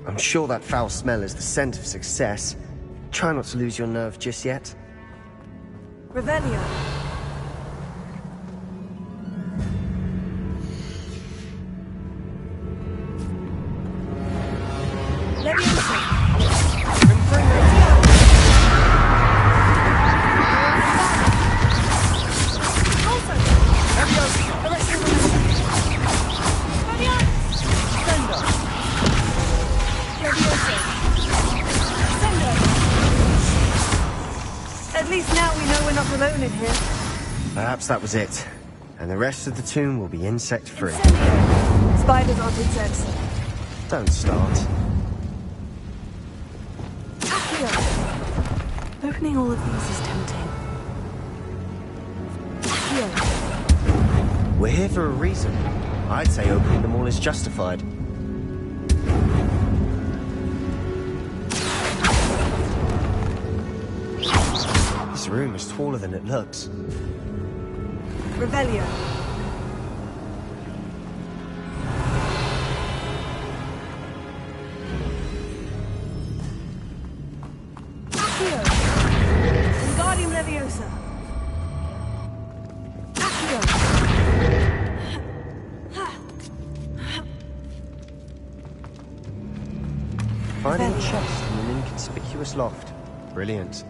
I'm sure that foul smell is the scent of success. Try not to lose your nerve just yet. Revelio. At least now we know we're not alone in here. Perhaps that was it. And the rest of the tomb will be insect-free. Spiders aren't insects. Don't start. Accio. Opening all of these is tempting. We're here for a reason. I'd say opening them all is justified. This room is taller than it looks. Revelio. Accio. Wingardium Leviosa. Accio. Finding a chest in an inconspicuous loft. Brilliant.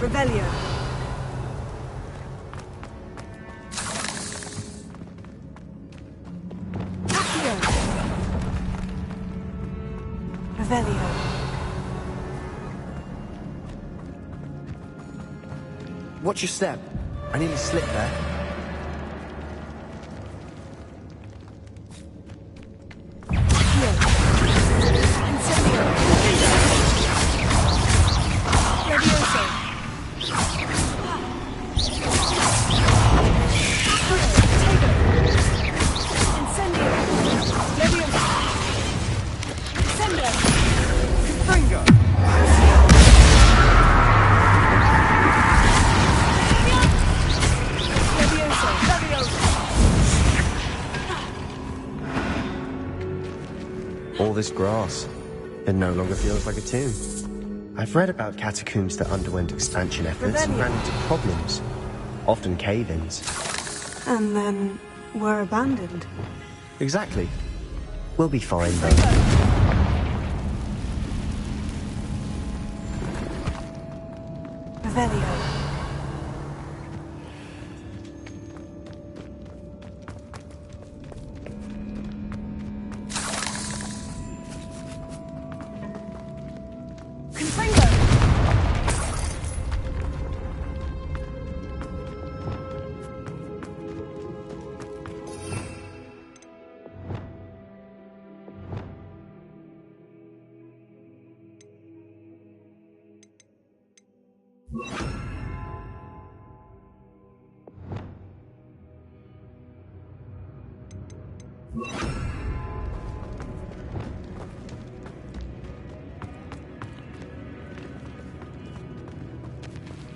Revelio. Accio. Revelio. Watch your step. I nearly slipped there. all this grass. It no longer feels like a tomb. I've read about catacombs that underwent expansion efforts and ran into problems, often cave-ins. And then were abandoned. Exactly. We'll be fine, though. Revelio.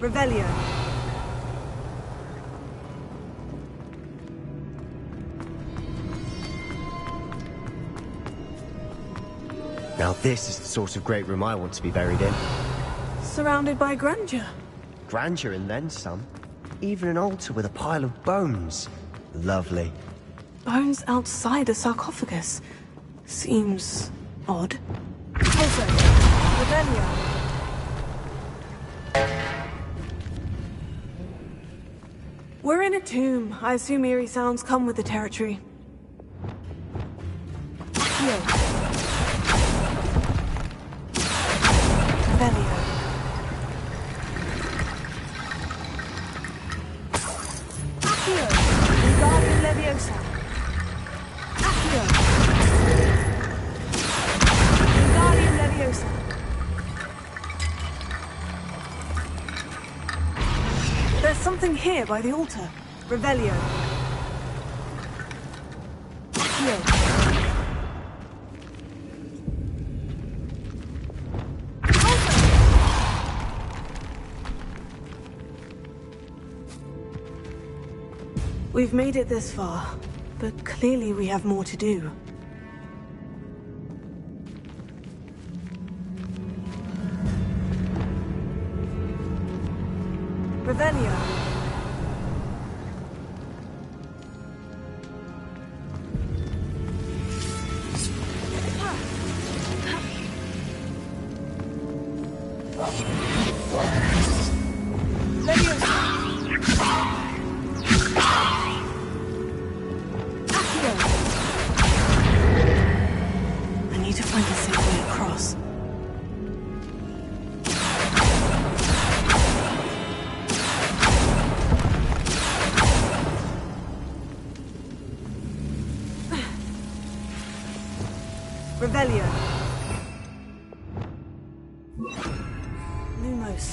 Revelio. Now this is the sort of great room I want to be buried in. Surrounded by grandeur. Grandeur and then some. Even an altar with a pile of bones. Lovely. Bones outside a sarcophagus. Seems odd. Also, Revelio. We're in a tomb. I assume eerie sounds come with the territory. Here. Revelio. Accio. Wingardium Leviosa. Accio. Wingardium Leviosa. There's something here by the altar. Revelio. Accio. We've made it this far, but clearly we have more to do. Revelio. I need to find a safe way across. Revelio. Lumos.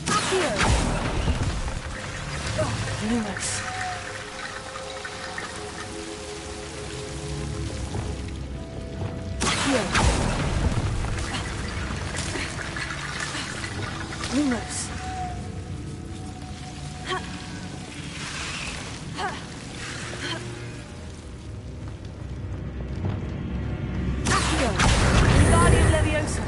Accio. Lumos. Accio. Lumos. Accio. Wingardium Leviosa.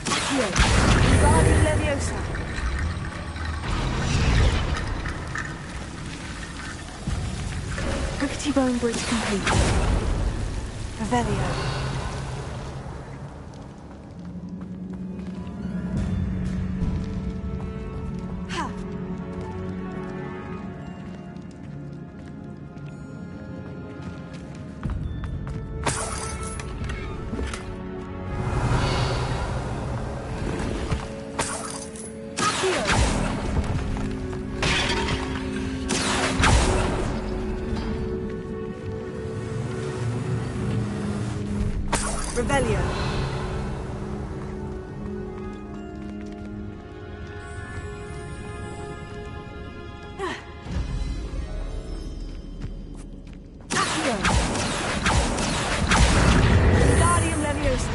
Accio. Wingardium Leviosa. Rickety bone bridge complete. Revelio. Revelio. Accio. Wingardium Leviosa.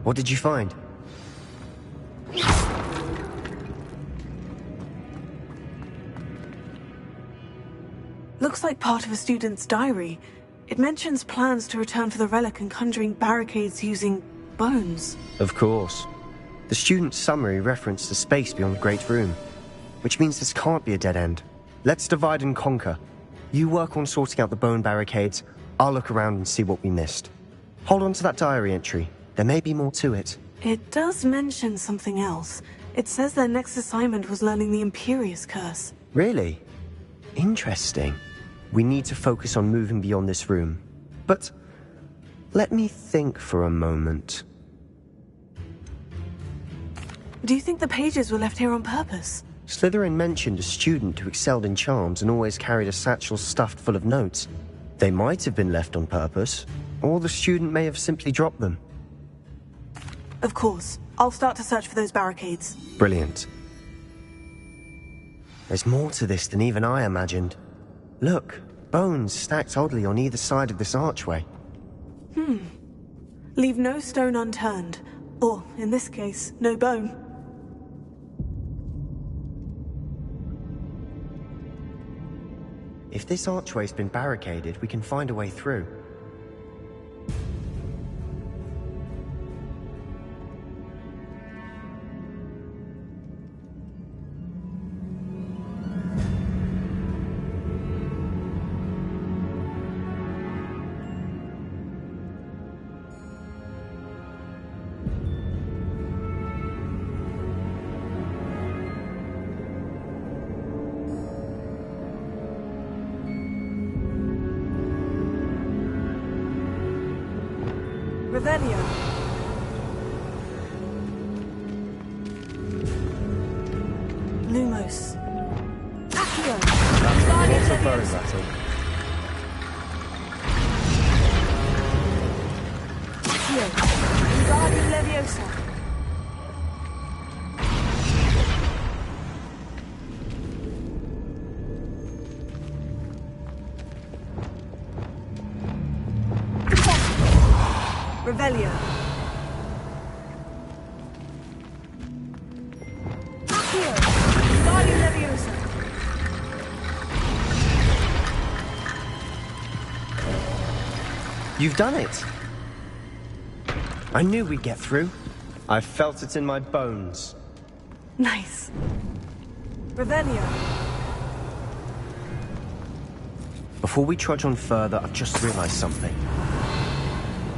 What did you find? Looks like part of a student's diary. It mentions plans to return for the relic and conjuring barricades using bones. Of course. The student's summary referenced the space beyond the Great Room, which means this can't be a dead end. Let's divide and conquer. You work on sorting out the bone barricades, I'll look around and see what we missed. Hold on to that diary entry. There may be more to it. It does mention something else. It says their next assignment was learning the Imperious Curse. Really? Interesting. We need to focus on moving beyond this room. But let me think for a moment. Do you think the pages were left here on purpose? Slytherin mentioned a student who excelled in charms and always carried a satchel stuffed full of notes. They might have been left on purpose, or the student may have simply dropped them. Of course. I'll start to search for those barricades. Brilliant. There's more to this than even I imagined. Look, bones stacked oddly on either side of this archway. Leave no stone unturned. Or, in this case, no bone. If this archway's been barricaded, we can find a way through. Revelio. Lumos. Accio. Lots of bone rattle. Accio. Wingardium Leviosa. Revelio. Accio. Wingardium Leviosa. You've done it! I knew we'd get through. I felt it in my bones. Nice. Revelio. Before we trudge on further, I've just realized something.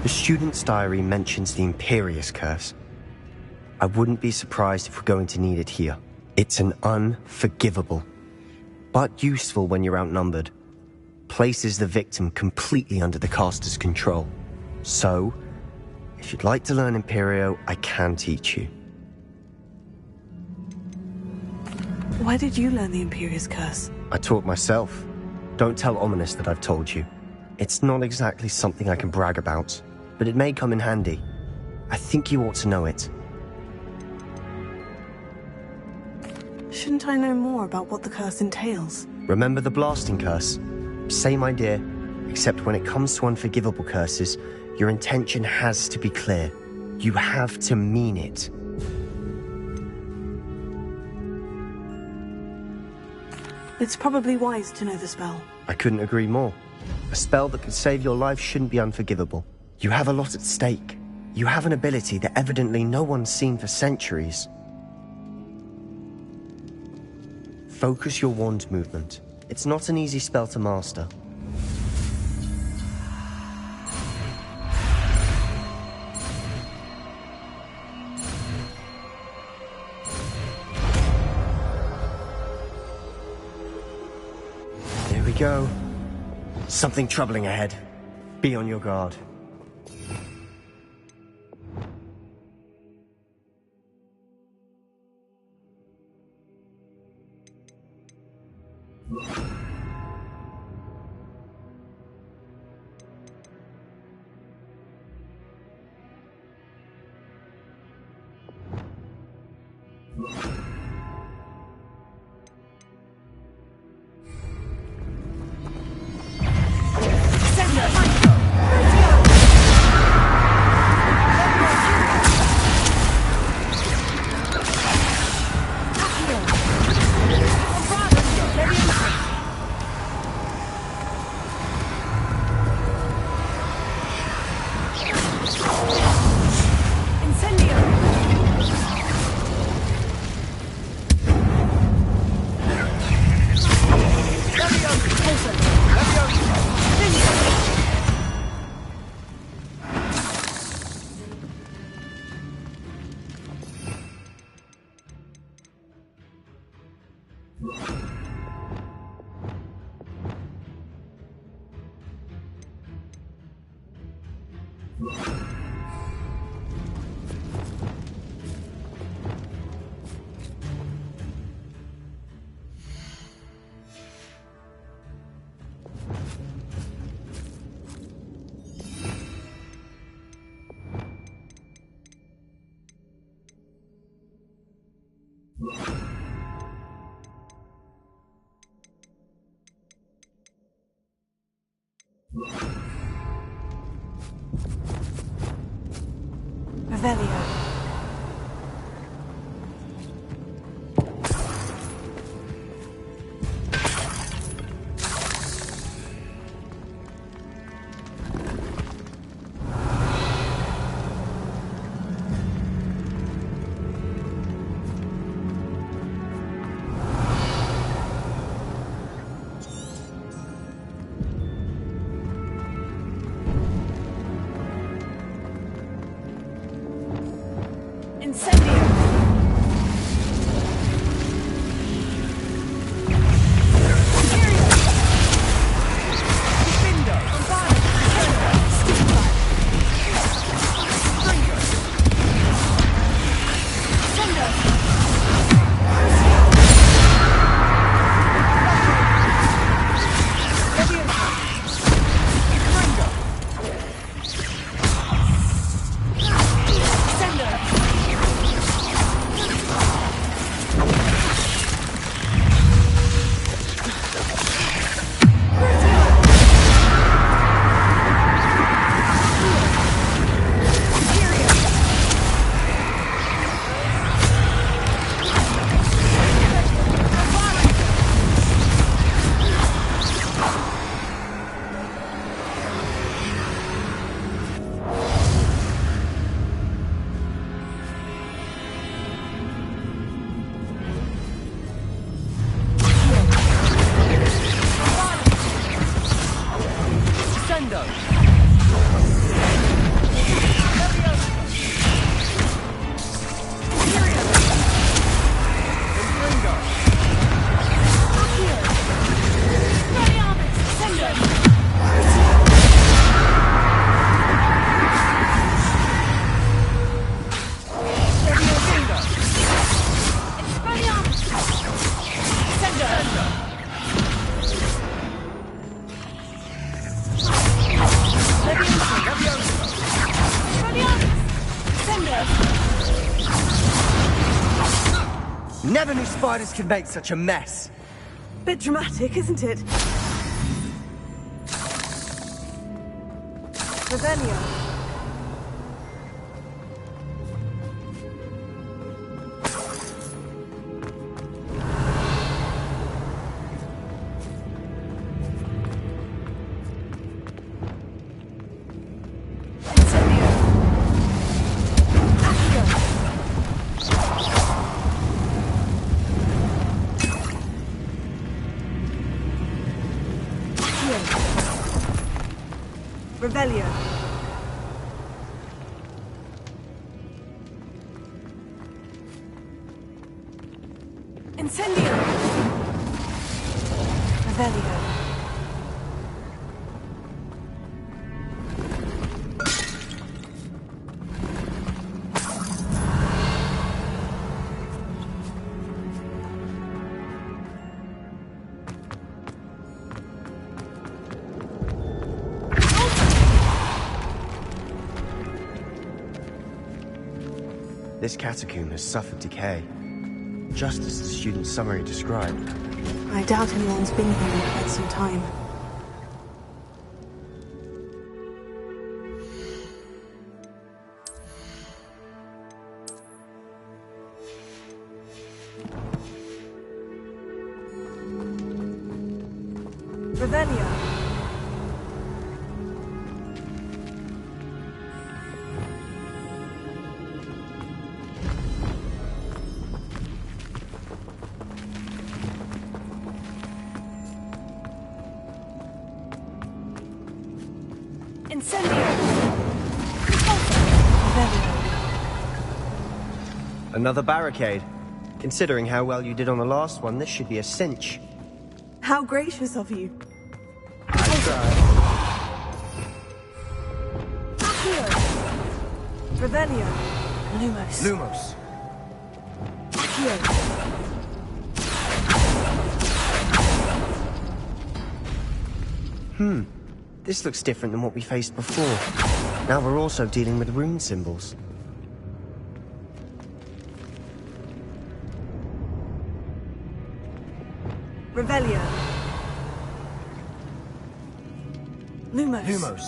The student's diary mentions the Imperious Curse. I wouldn't be surprised if we're going to need it here. It's an unforgivable, but useful when you're outnumbered. Places the victim completely under the caster's control. So, if you'd like to learn Imperio, I can teach you. Why did you learn the Imperious Curse? I taught myself. Don't tell Ominous that I've told you. It's not exactly something I can brag about, but it may come in handy. I think you ought to know it. Shouldn't I know more about what the curse entails? Remember the blasting curse? Same idea, except when it comes to unforgivable curses, your intention has to be clear. You have to mean it. It's probably wise to know the spell. I couldn't agree more. A spell that could save your life shouldn't be unforgivable. You have a lot at stake. You have an ability that evidently no one's seen for centuries. Focus your wand movement. It's not an easy spell to master. There we go. Something troubling ahead. Be on your guard. Revelio. Never knew spiders could make such a mess. Bit dramatic, isn't it? Revelio. Revelio. Incendio. Revelio. This catacomb has suffered decay, just as the student's summary described. I doubt anyone's been here in quite some time. Revelio. Another barricade. Considering how well you did on the last one, this should be a cinch. How gracious of you. Accio. Revelio. Lumos. Lumos. Accio. This looks different than what we faced before. Now we're also dealing with rune symbols. Revelio. Lumos. Lumos.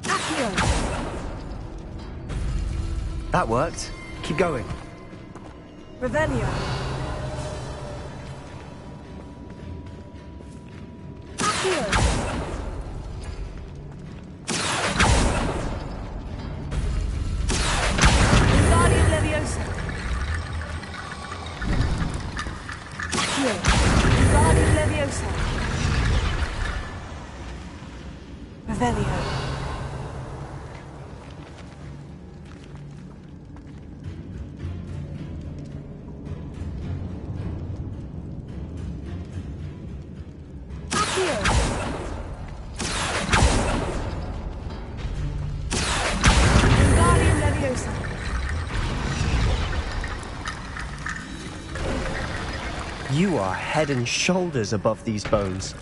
Accio. That worked. Keep going. Revelio. Accio. Wingardium Leviosa. Accio. Wingardium Leviosa. Revelio. You are head and shoulders above these bones.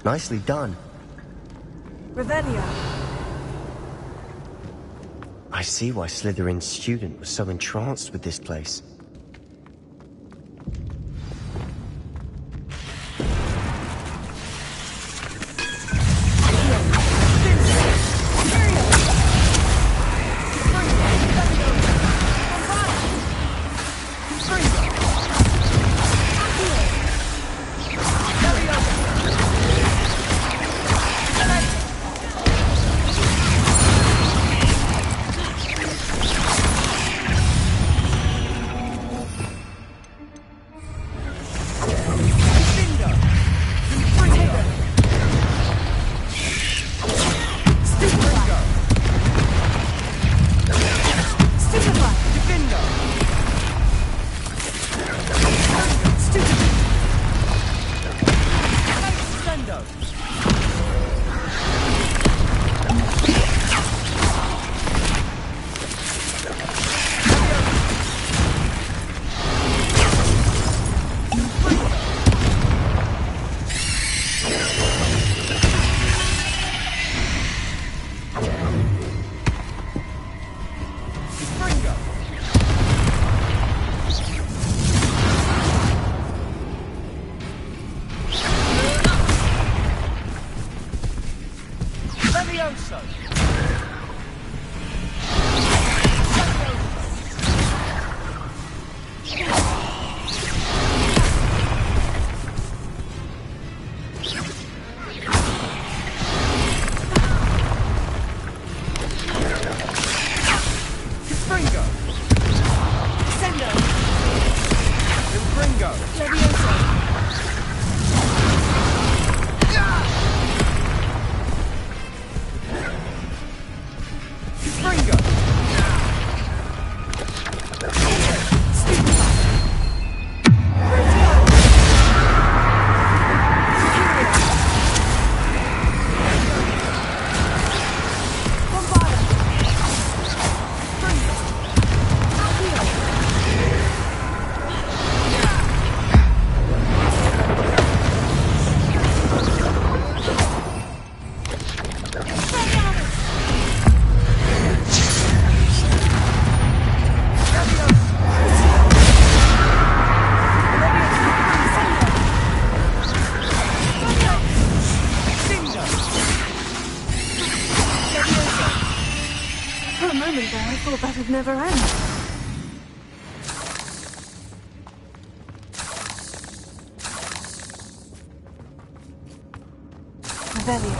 Nicely done. Revelio. I see why Slytherin's student was so entranced with this place. Never end. Revelio.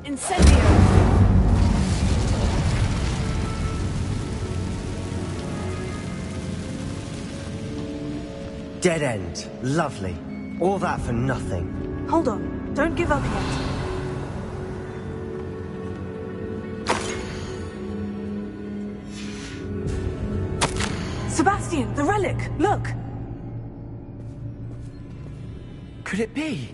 Incendio. Dead end. Lovely. All that for nothing. Hold on. Don't give up yet. Sebastian, the relic! Look! Could it be?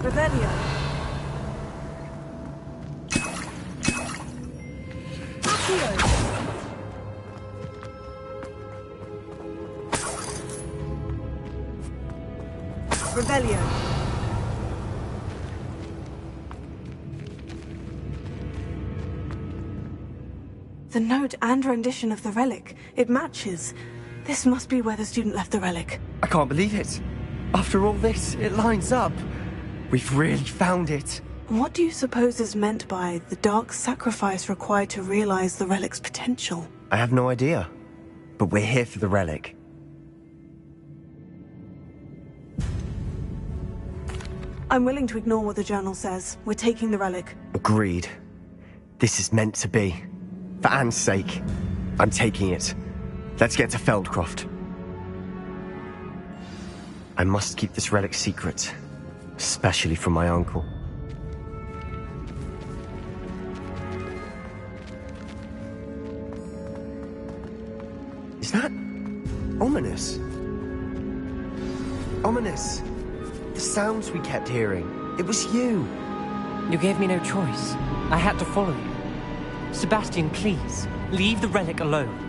Revelio. Revelio. The note and rendition of the relic. It matches. This must be where the student left the relic. I can't believe it. After all this, it lines up. We've really found it. What do you suppose is meant by the dark sacrifice required to realize the relic's potential? I have no idea. But we're here for the relic. I'm willing to ignore what the journal says. We're taking the relic. Agreed. This is meant to be. For Anne's sake, I'm taking it. Let's get to Feldcroft. I must keep this relic secret, especially from my uncle. Is that ominous? Ominous. The sounds we kept hearing. It was you. You gave me no choice. I had to follow you. Sebastian, please, leave the relic alone.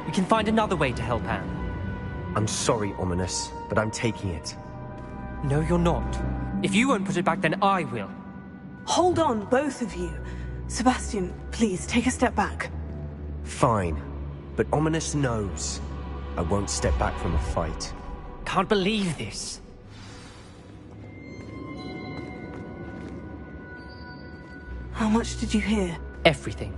We can find another way to help Anne. I'm sorry, Ominous, but I'm taking it. No, you're not. If you won't put it back, then I will. Hold on, both of you. Sebastian, please, take a step back. Fine. But Ominous knows. I won't step back from a fight. Can't believe this. How much did you hear? Everything.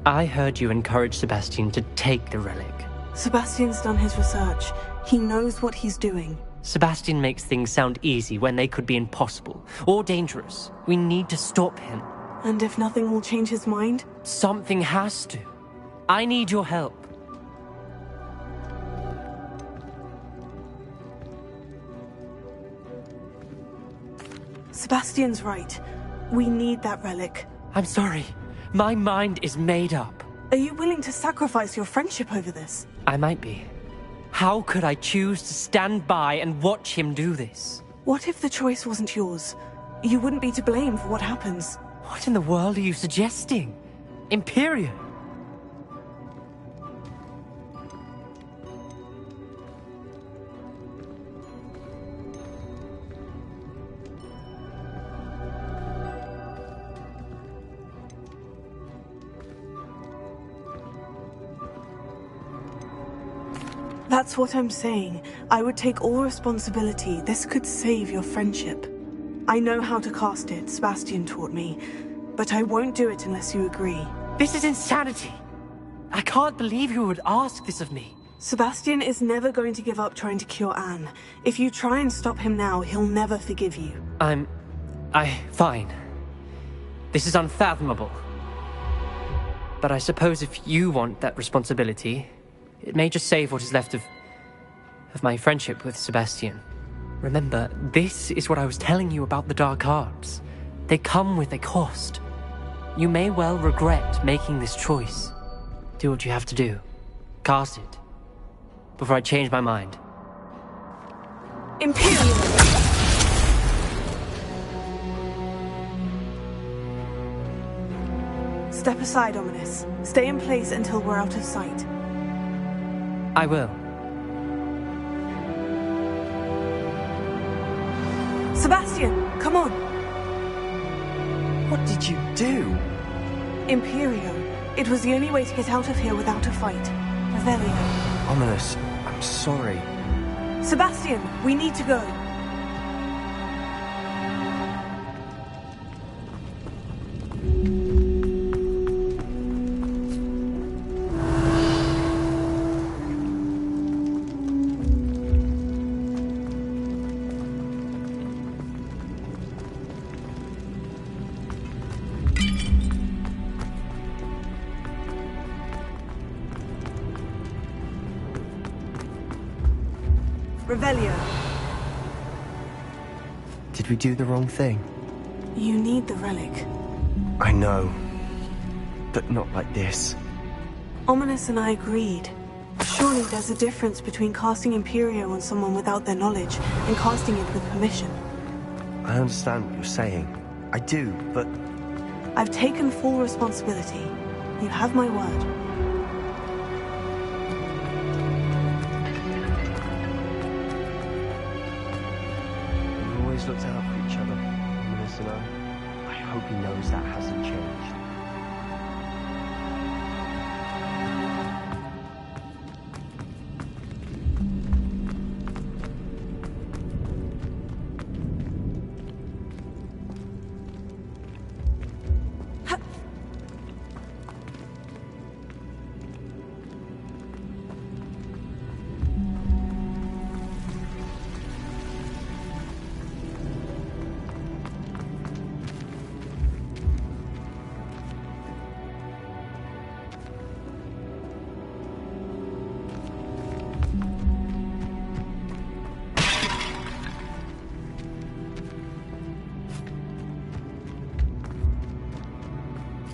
I heard you encourage Sebastian to take the relic. Sebastian's done his research. He knows what he's doing. Sebastian makes things sound easy when they could be impossible or dangerous. We need to stop him. And if nothing will change his mind? Something has to. I need your help. Sebastian's right. We need that relic. I'm sorry. My mind is made up. Are you willing to sacrifice your friendship over this? I might be. How could I choose to stand by and watch him do this? What if the choice wasn't yours? You wouldn't be to blame for what happens. What in the world are you suggesting? Imperio? That's what I'm saying. I would take all responsibility. This could save your friendship. I know how to cast it, Sebastian taught me. But I won't do it unless you agree. This is insanity! I can't believe you would ask this of me. Sebastian is never going to give up trying to cure Anne. If you try and stop him now, he'll never forgive you. Fine. This is unfathomable. But I suppose if you want that responsibility, it may just save what is left of my friendship with Sebastian. Remember, this is what I was telling you about the dark arts. They come with a cost. You may well regret making this choice. Do what you have to do. Cast it. Before I change my mind. Imperial! Step aside, Ominous. Stay in place until we're out of sight. I will. Sebastian, come on! What did you do? Imperio. It was the only way to get out of here without a fight. Revelio. Ominous, I'm sorry. Sebastian, we need to go. Revelio. Did we do the wrong thing? You need the relic. I know. But not like this. Ominous and I agreed. Surely there's a difference between casting Imperio on someone without their knowledge and casting it with permission. I understand what you're saying. I do, but... I've taken full responsibility. You have my word. We've always looked out for each other, Ominous and I. I hope he knows that hasn't changed.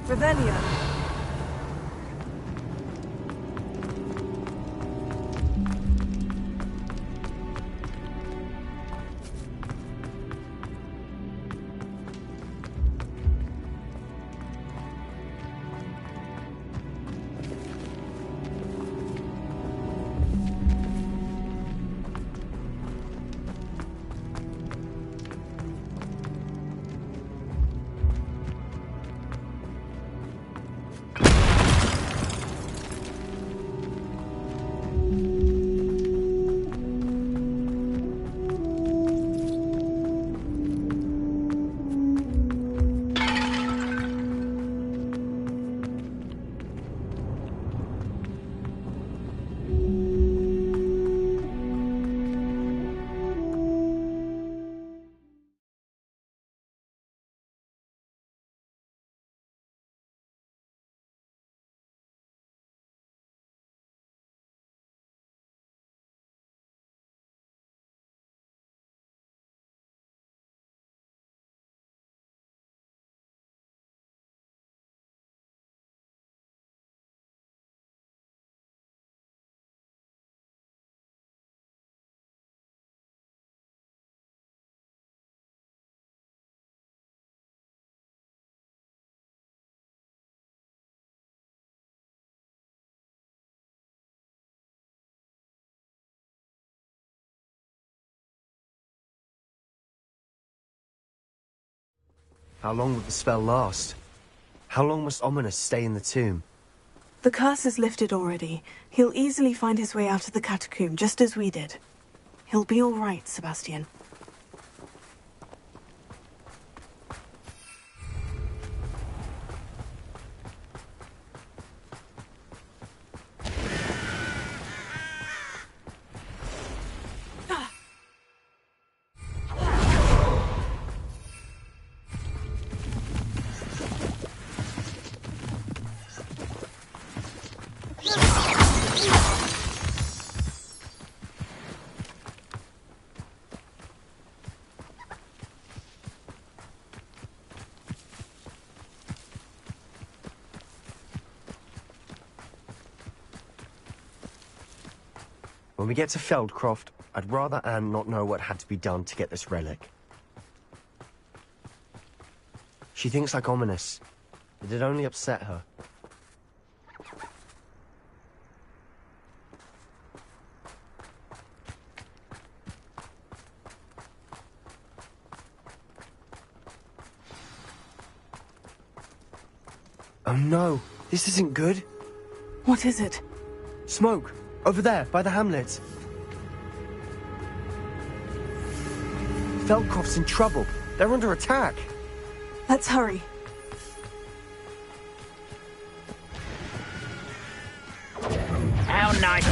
Revelio. How long will the spell last? How long must Ominous stay in the tomb? The curse is lifted already. He'll easily find his way out of the catacomb, just as we did. He'll be all right, Sebastian. When we get to Feldcroft, I'd rather Anne not know what had to be done to get this relic. She thinks like Ominous. It'd only upset her. Oh no, this isn't good. What is it? Smoke! Over there, by the hamlet. Feldcroft's in trouble. They're under attack. Let's hurry. How nice.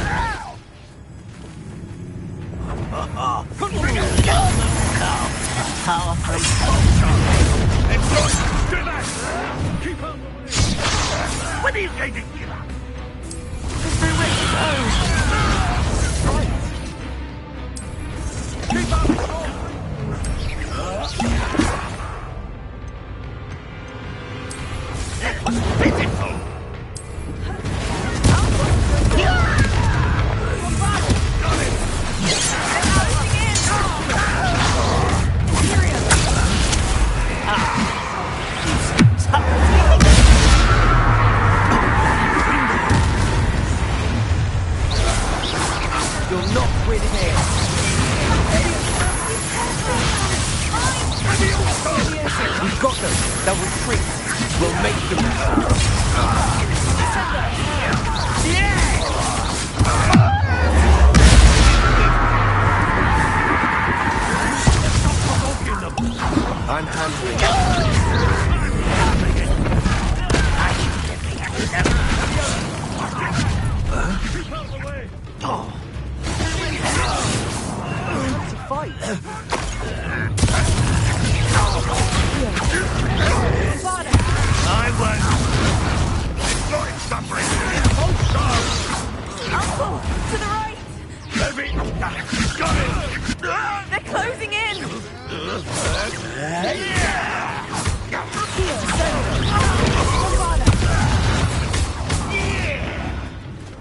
Keep up! When are you going to give up? Keep up! That was pitiful!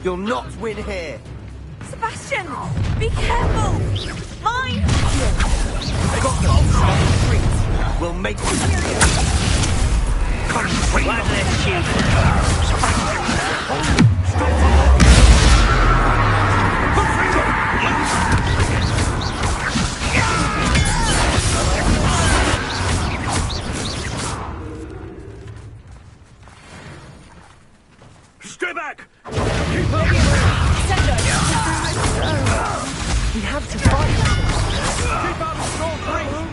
You'll not win here. Sebastian, be careful! Mine! We'll make you. Stay back! We have to fight. Keep out of Storm 3!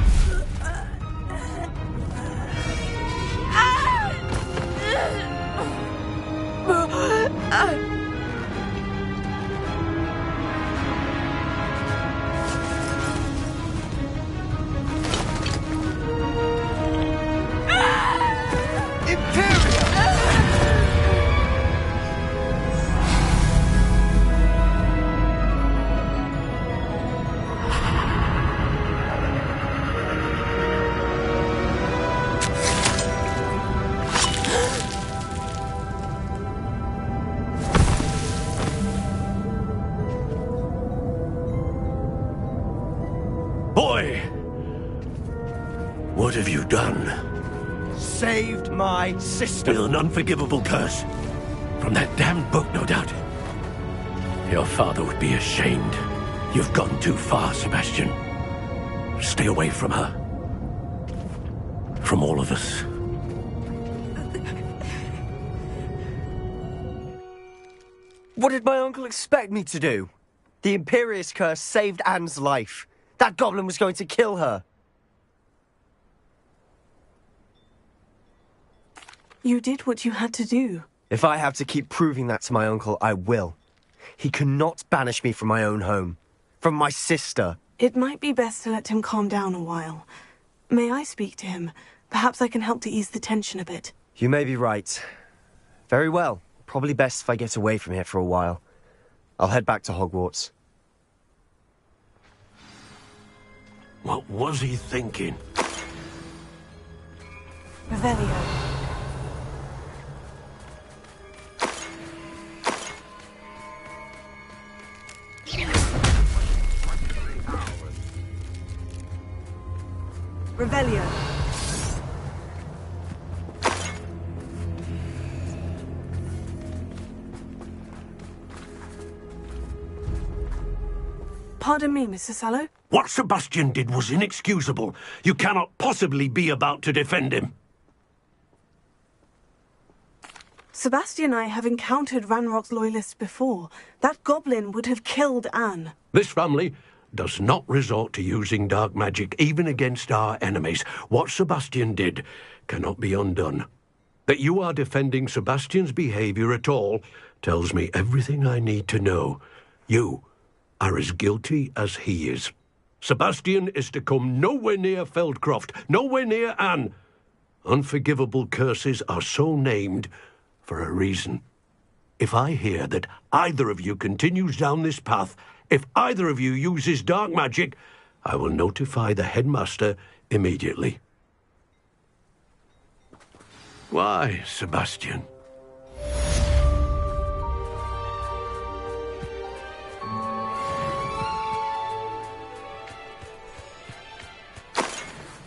Boy! What have you done? Saved my sister. With an unforgivable curse. From that damned book, no doubt. Your father would be ashamed. You've gone too far, Sebastian. Stay away from her. From all of us. What did my uncle expect me to do? The Imperious curse saved Anne's life. That goblin was going to kill her. You did what you had to do. If I have to keep proving that to my uncle, I will. He cannot banish me from my own home. From my sister. It might be best to let him calm down a while. May I speak to him? Perhaps I can help to ease the tension a bit. You may be right. Very well. Probably best if I get away from here for a while. I'll head back to Hogwarts. What was he thinking? Revelio. Revelio. Pardon me, Mr. Sallow. What Sebastian did was inexcusable. You cannot possibly be about to defend him. Sebastian and I have encountered Ranrock's loyalists before. That goblin would have killed Anne. This family does not resort to using dark magic, even against our enemies. What Sebastian did cannot be undone. That you are defending Sebastian's behavior at all tells me everything I need to know. You are as guilty as he is. Sebastian is to come nowhere near Feldcroft, nowhere near Anne. Unforgivable curses are so named for a reason. If I hear that either of you continues down this path, if either of you uses dark magic, I will notify the headmaster immediately. Why, Sebastian?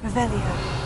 Revelio.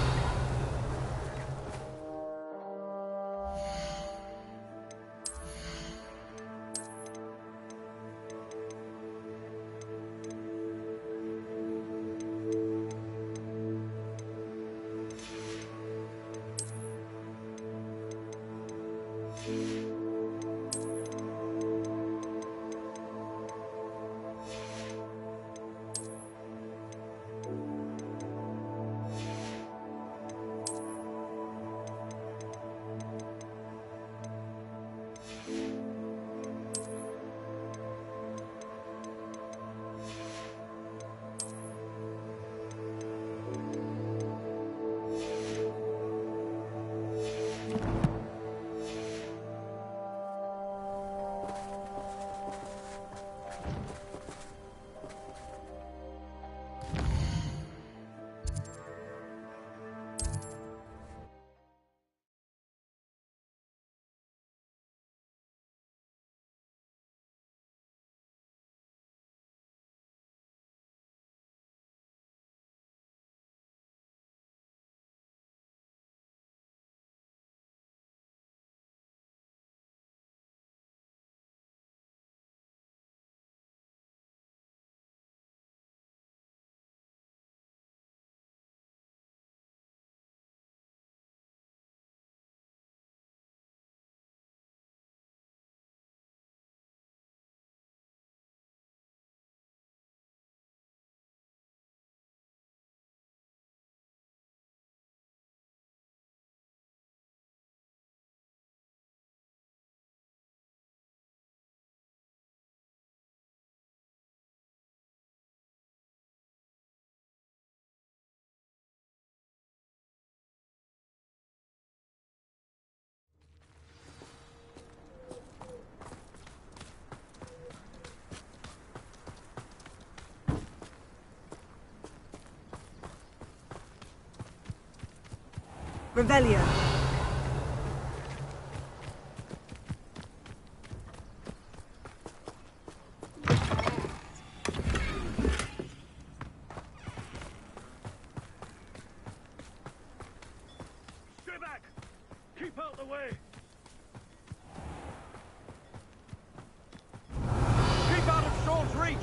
Revelio. Stay back! Keep out the way! Keep out of Sword's reach!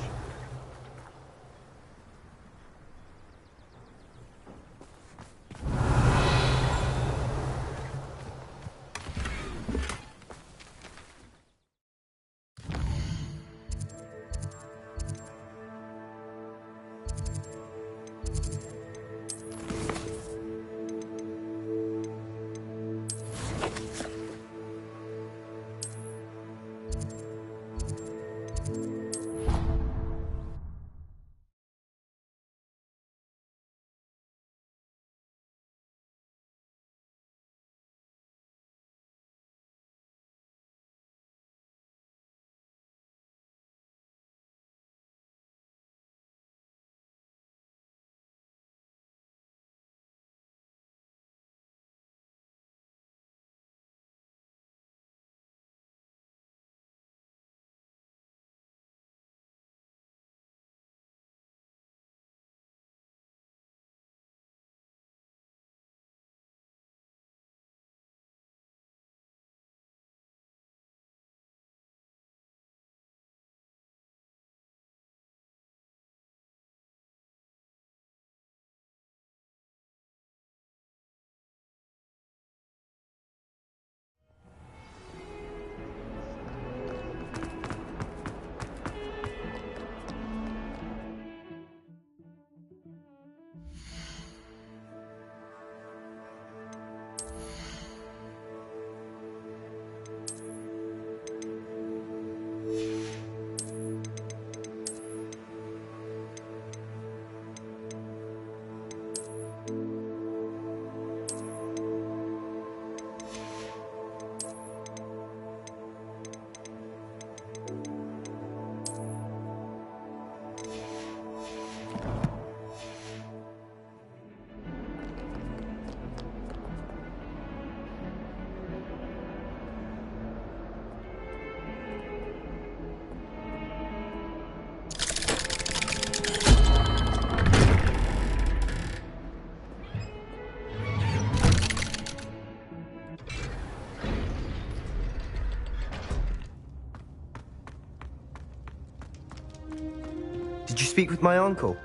Did you speak with my uncle?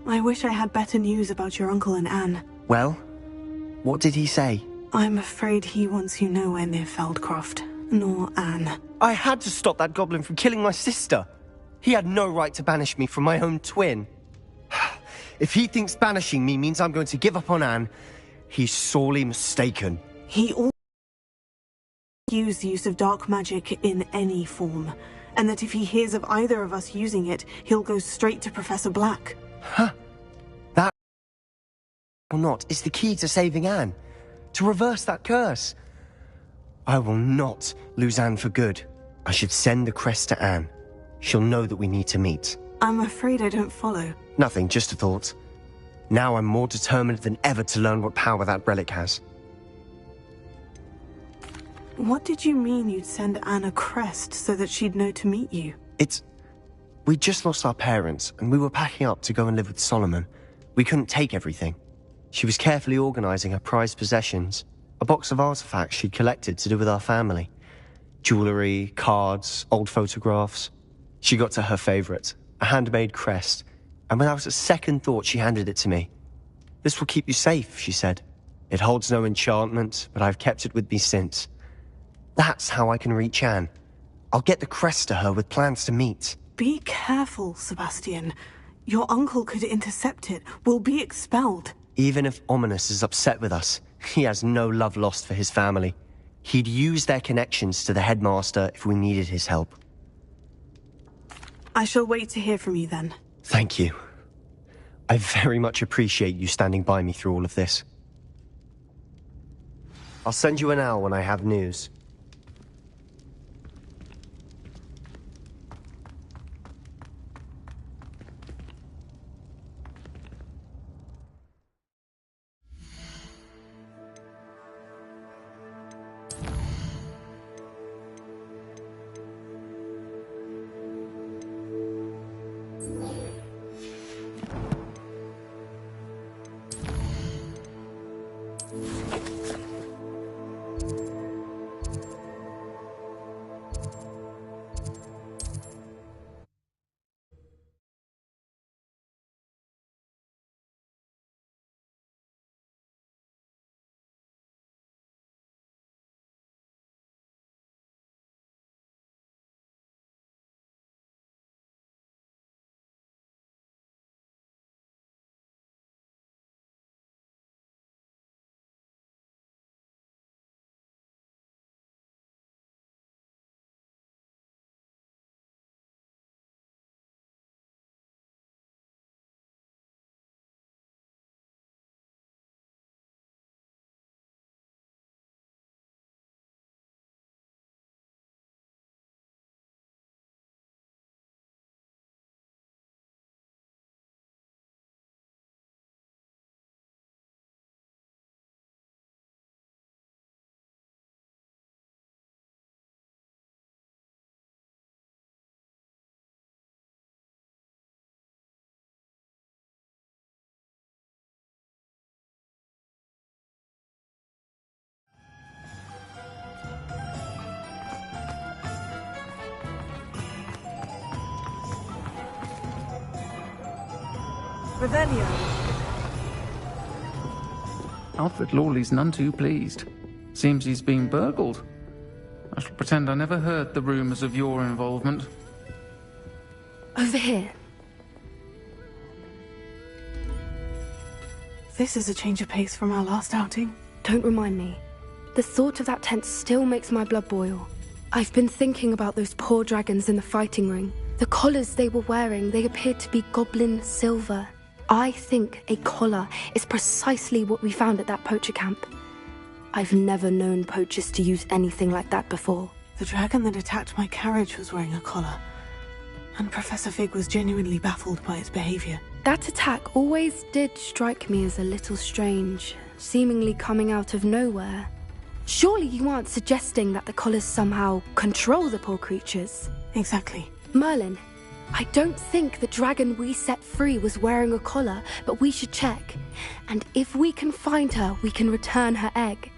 I wish I had better news about your uncle and Anne. Well, what did he say? I'm afraid he wants you nowhere near Feldcroft, nor Anne. I had to stop that goblin from killing my sister. He had no right to banish me from my own twin. If he thinks banishing me means I'm going to give up on Anne, he's sorely mistaken. He always used the use of dark magic in any form, and that if he hears of either of us using it, he'll go straight to Professor Black. Huh. That or not is the key to saving Anne. To reverse that curse. I will not lose Anne for good. I should send the crest to Anne. She'll know that we need to meet. I'm afraid I don't follow. Nothing, just a thought. Now I'm more determined than ever to learn what power that relic has. What did you mean you'd send Anne a crest so that she'd know to meet you? We just lost our parents, and we were packing up to go and live with Solomon. We couldn't take everything. She was carefully organizing her prized possessions, a box of artifacts she'd collected to do with our family. Jewelry, cards, old photographs. She got to her favorite, a handmade crest, and without a second thought she handed it to me. "This will keep you safe," she said. "It holds no enchantment, but I've kept it with me since. That's how I can reach Anne. I'll get the crest to her with plans to meet." Be careful, Sebastian. Your uncle could intercept it. We'll be expelled. Even if Ominous is upset with us, he has no love lost for his family. He'd use their connections to the headmaster if we needed his help. I shall wait to hear from you then. Thank you. I very much appreciate you standing by me through all of this. I'll send you an owl when I have news. Revelio. Alfred Lawley's none too pleased. Seems he's been burgled. I shall pretend I never heard the rumours of your involvement. Over here. This is a change of pace from our last outing. Don't remind me. The thought of that tent still makes my blood boil. I've been thinking about those poor dragons in the fighting ring. The collars they were wearing, they appeared to be goblin silver. I think a collar is precisely what we found at that poacher camp. I've never known poachers to use anything like that before. The dragon that attacked my carriage was wearing a collar, and Professor Fig was genuinely baffled by its behavior. That attack always did strike me as a little strange, seemingly coming out of nowhere. Surely you aren't suggesting that the collars somehow control the poor creatures? Exactly. Merlin, I don't think the dragon we set free was wearing a collar, but we should check. And if we can find her, we can return her egg.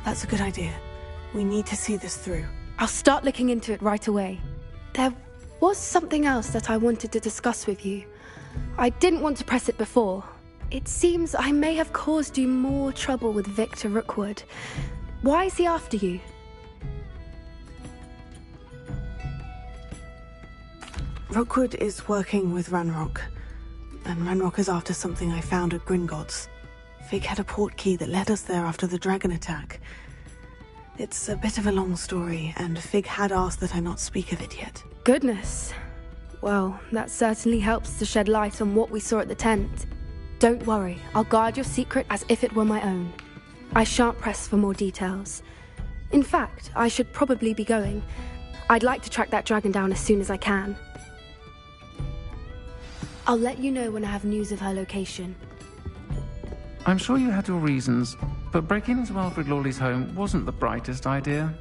That's a good idea. We need to see this through. I'll start looking into it right away. There was something else that I wanted to discuss with you. I didn't want to press it before. It seems I may have caused you more trouble with Victor Rookwood. Why is he after you? Rookwood is working with Ranrock, and Ranrock is after something I found at Gringotts. Fig had a port key that led us there after the dragon attack. It's a bit of a long story, and Fig had asked that I not speak of it yet. Goodness. Well, that certainly helps to shed light on what we saw at the tent. Don't worry, I'll guard your secret as if it were my own. I shan't press for more details. In fact, I should probably be going. I'd like to track that dragon down as soon as I can. I'll let you know when I have news of her location. I'm sure you had your reasons, but breaking into Alfred Lawley's home wasn't the brightest idea.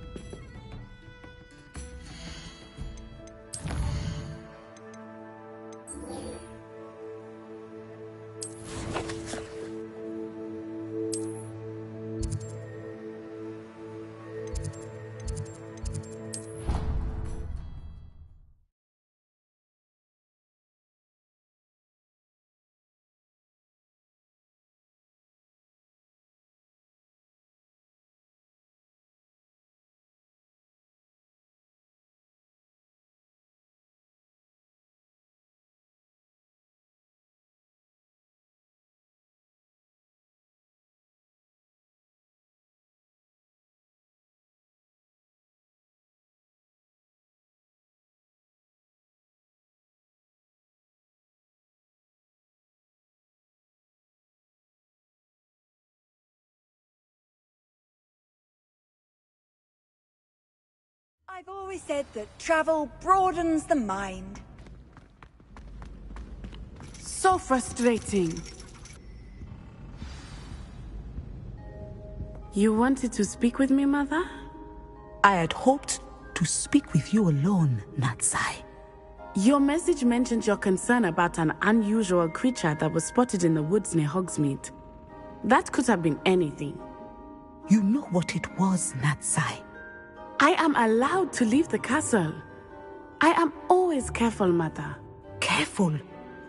I've always said that travel broadens the mind. So frustrating. You wanted to speak with me, Mother? I had hoped to speak with you alone, Natsai. Your message mentioned your concern about an unusual creature that was spotted in the woods near Hogsmeade. That could have been anything. You know what it was, Natsai. I am allowed to leave the castle. I am always careful, Mother. Careful?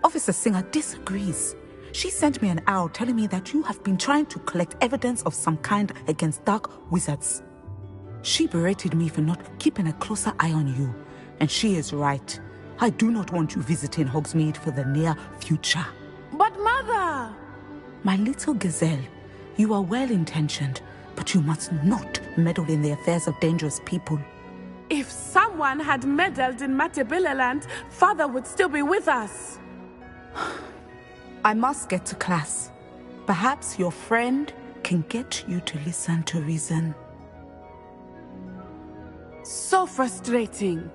Officer Singer disagrees. She sent me an owl telling me that you have been trying to collect evidence of some kind against dark wizards. She berated me for not keeping a closer eye on you, and she is right. I do not want you visiting Hogsmeade for the near future. But Mother! My little gazelle, you are well-intentioned, but you must not meddle in the affairs of dangerous people. If someone had meddled in Matabeleland, Father would still be with us. I must get to class. Perhaps your friend can get you to listen to reason. So frustrating.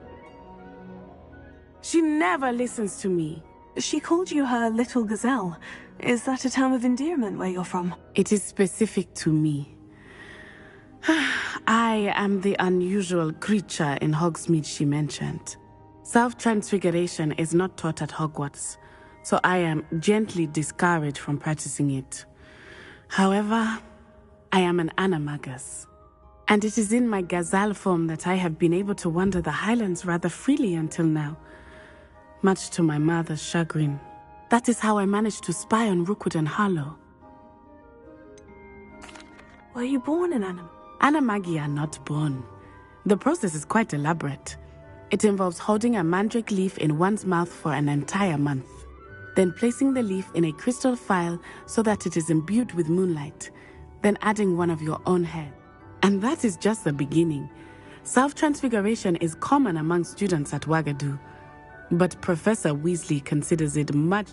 She never listens to me. She called you her little gazelle. Is that a term of endearment where you're from? It is specific to me. I am the unusual creature in Hogsmeade she mentioned. Self-transfiguration is not taught at Hogwarts, so I am gently discouraged from practicing it. However, I am an animagus, and it is in my gazelle form that I have been able to wander the Highlands rather freely until now, much to my mother's chagrin. That is how I managed to spy on Rookwood and Harlow. Were you born an animal? Animagi are not born. The process is quite elaborate. It involves holding a mandrake leaf in one's mouth for an entire month, then placing the leaf in a crystal phial so that it is imbued with moonlight, then adding one of your own hair. And that is just the beginning. Self-transfiguration is common among students at Wagadu, but Professor Weasley considers it much.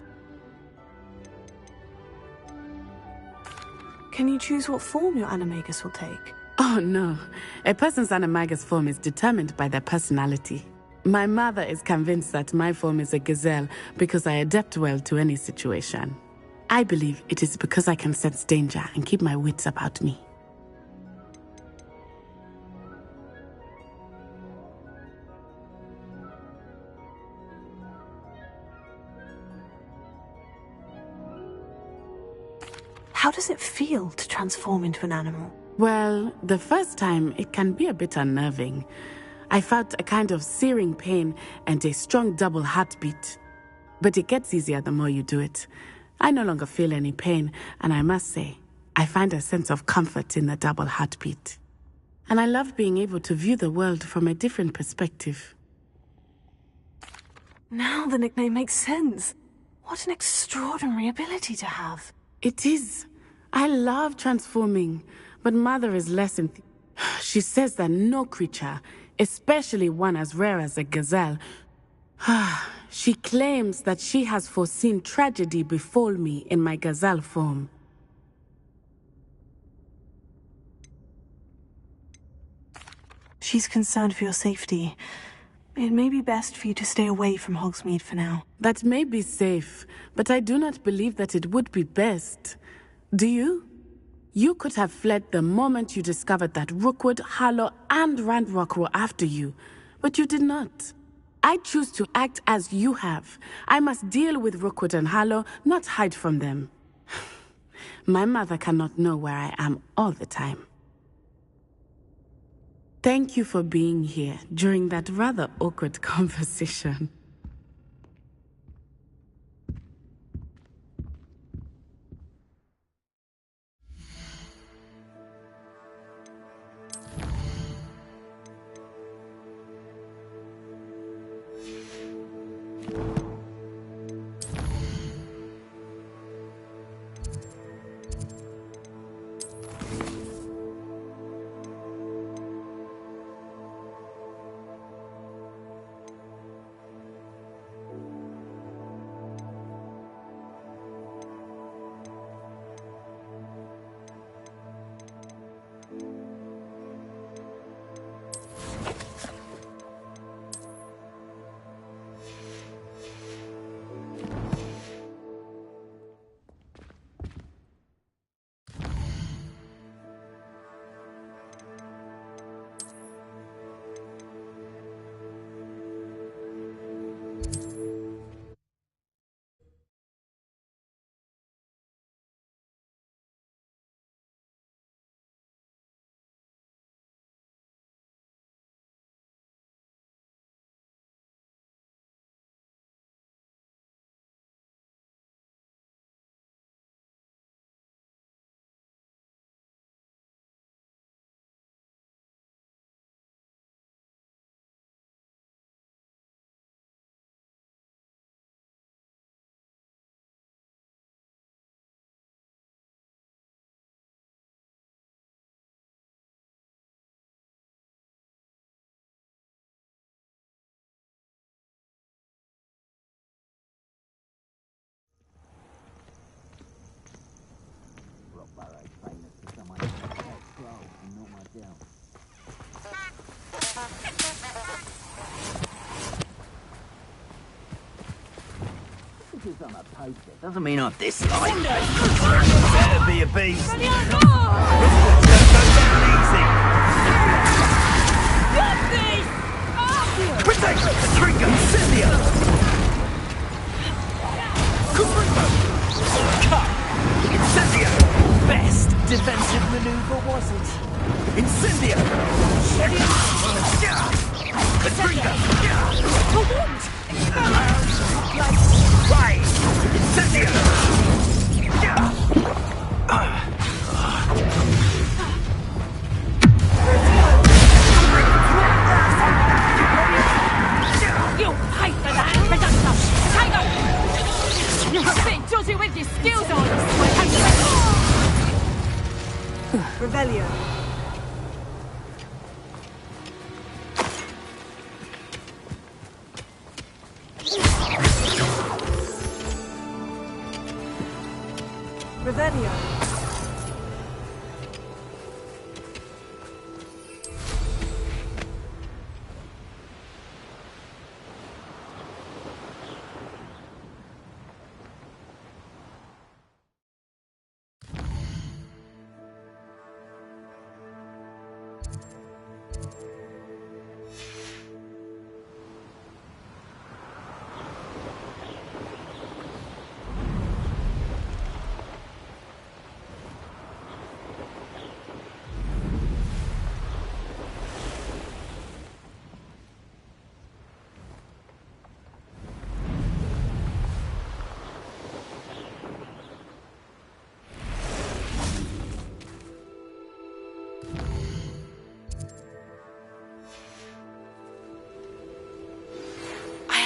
Can you choose what form your animagus will take? Oh no, a person's animagus form is determined by their personality. My mother is convinced that my form is a gazelle because I adapt well to any situation. I believe it is because I can sense danger and keep my wits about me. How does it feel to transform into an animal? Well, the first time it can be a bit unnerving. I felt a kind of searing pain and a strong double heartbeat. But it gets easier the more you do it. I no longer feel any pain, and I must say, I find a sense of comfort in the double heartbeat. And I love being able to view the world from a different perspective. Now the nickname makes sense. What an extraordinary ability to have. It is. I love transforming, but Mother is less She says that no creature, especially one as rare as a gazelle, she claims that she has foreseen tragedy befall me in my gazelle form. She's concerned for your safety. It may be best for you to stay away from Hogsmeade for now. That may be safe, but I do not believe that it would be best. Do you? You could have fled the moment you discovered that Rookwood, Harlow, and Ranrock were after you, but you did not. I choose to act as you have. I must deal with Rookwood and Harlow, not hide from them. My mother cannot know where I am all the time. Thank you for being here during that rather awkward conversation. on a poster doesn't mean I dislike it. Better be a beast. Risklets don't go down easy. Protect the trigger, Incendio! Comprimo! Cut! Incendio! Best defensive maneuver wasn't. Incendio! The trigger! For what? Right! Incendio! You'll pay for that, Predator! Potato! You're a bit dodgy with your skills on! Revelio. Revelio.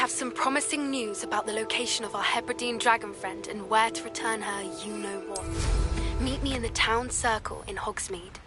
Some promising news about the location of our Hebridean dragon friend and where to return her you-know-what. Meet me in the town circle in Hogsmeade.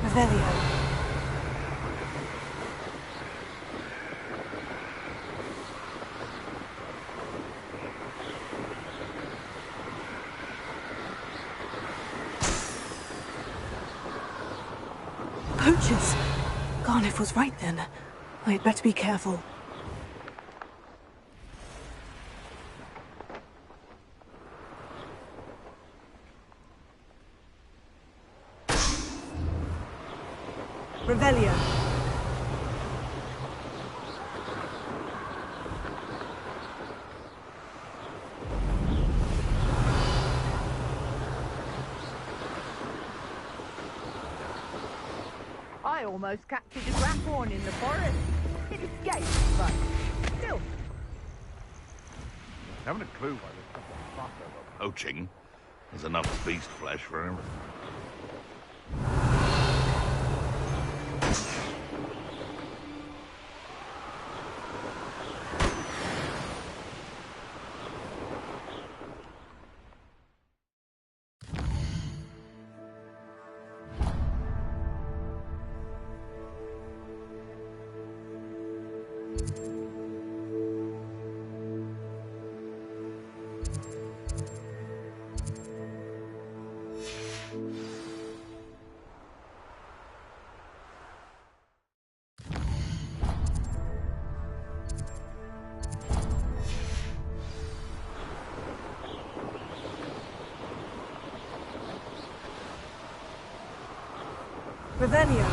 Revelio. Poachers! Garniff was right then. I'd better be careful. Revelio. I almost captured a grapphorn in the forest. It escaped, but still. Haven't a clue why this stuff is Poaching. There's enough beast flesh for him. Revelio.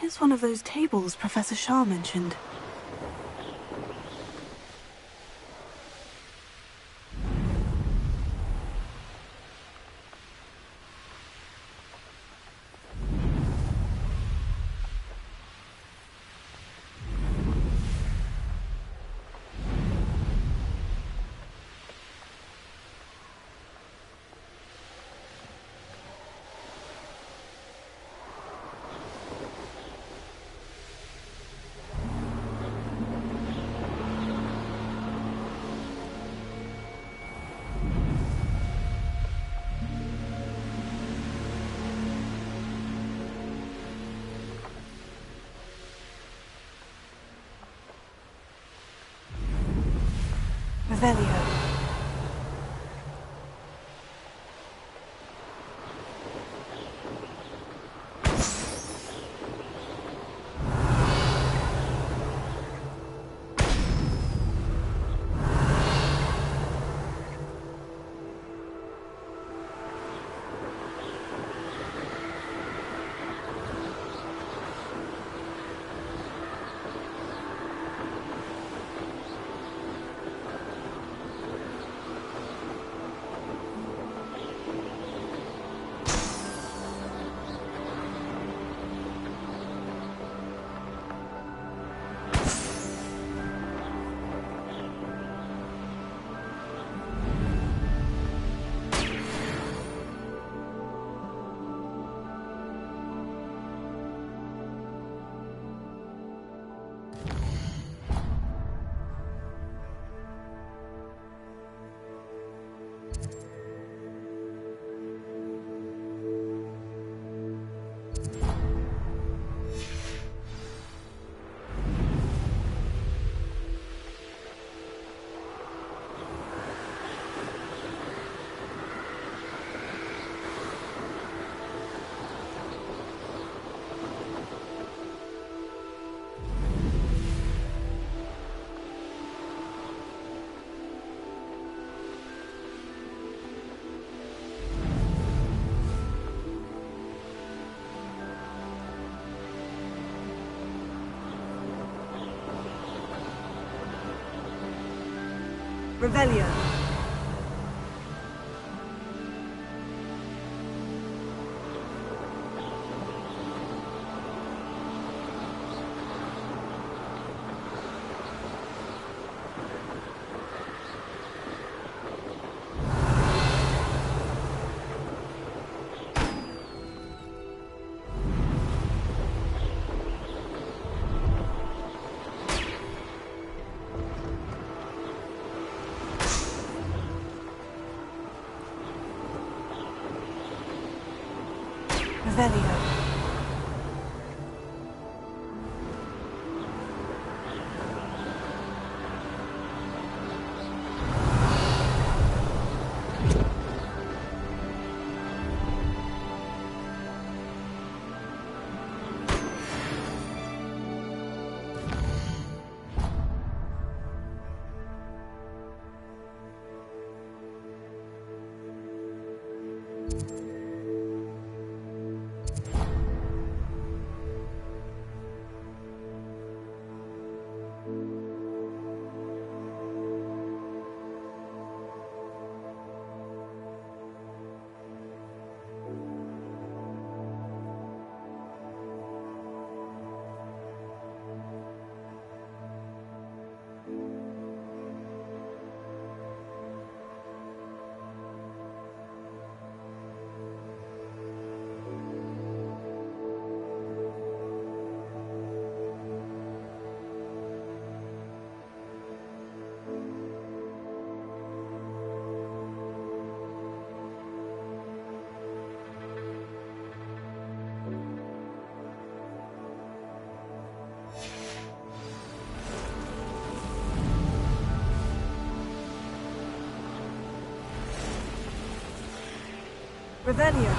Here's one of those tables Professor Shah mentioned. Revelio. Revelio. Revelio. Revelio.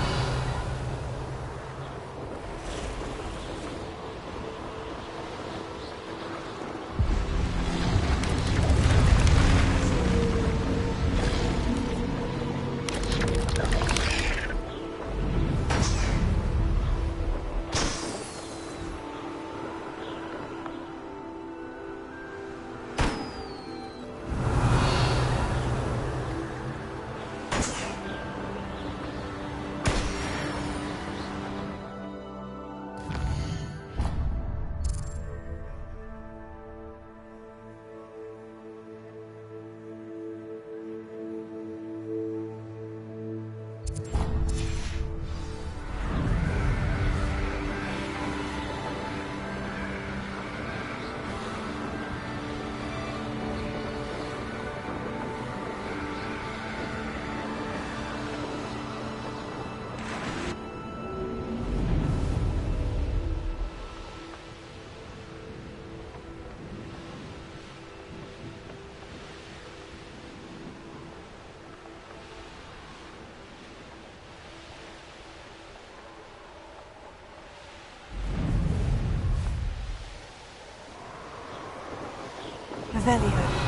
Revelio.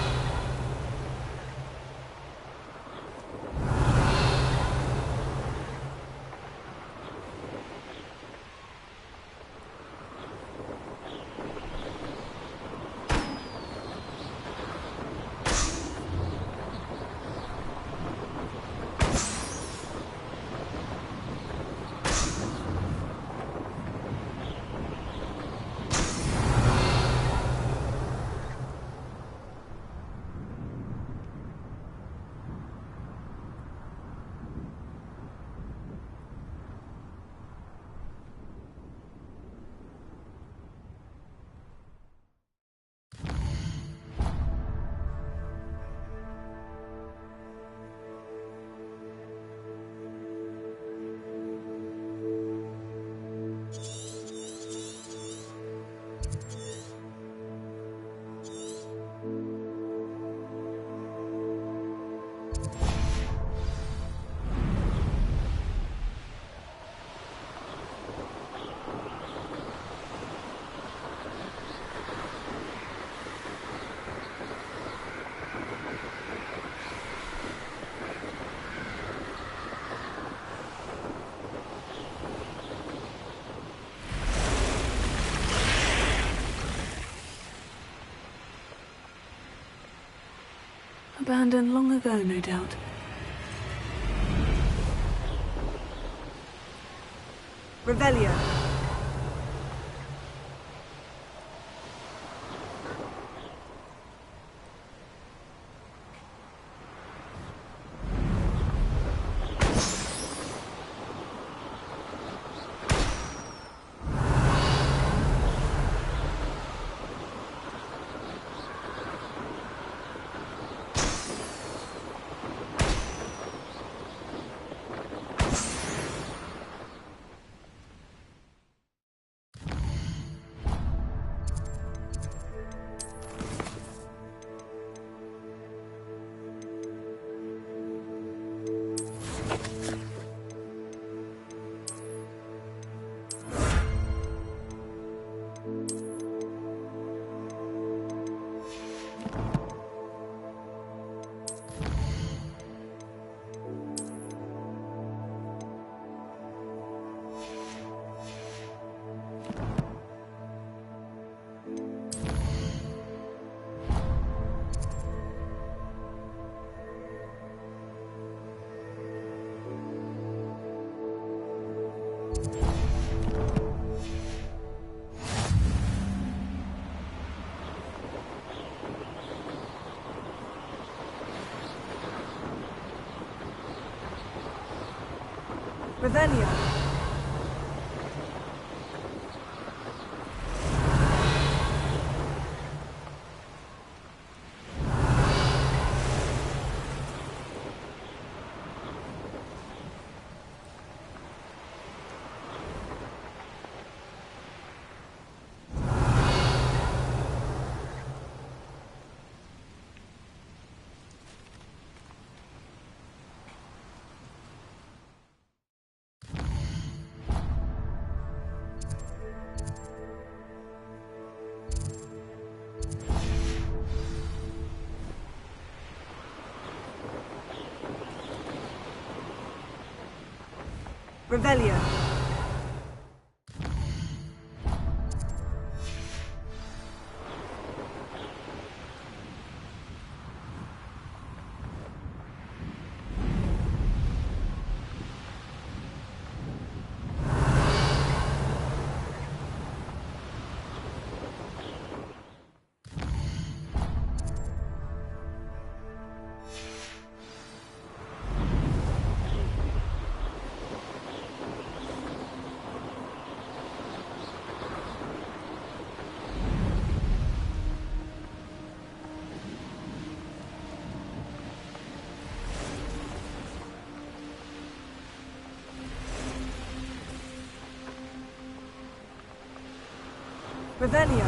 Abandoned long ago, no doubt. Revelio. Revelio. Revelio. Revelio.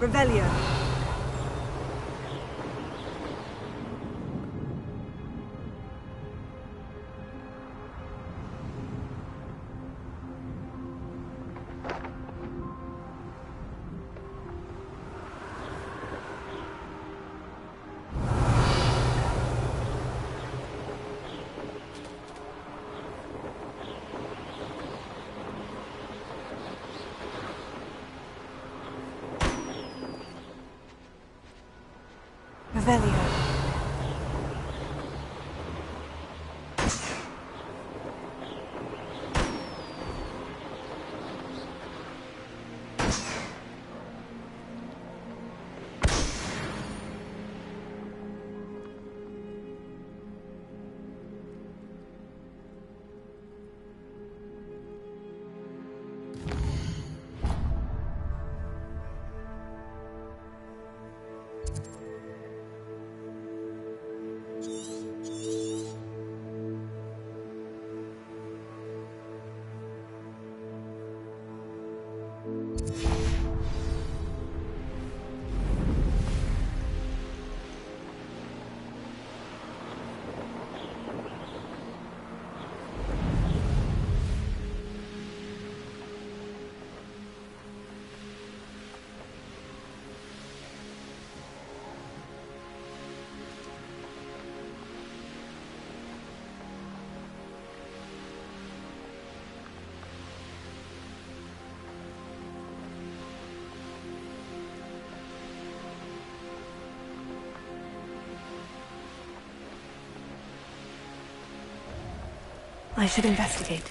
Revelio. Revelio. I should investigate.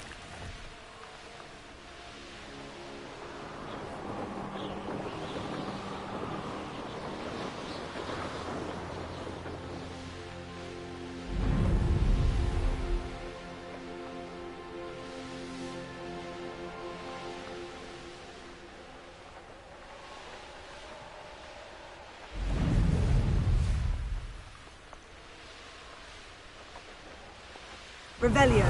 Revelio.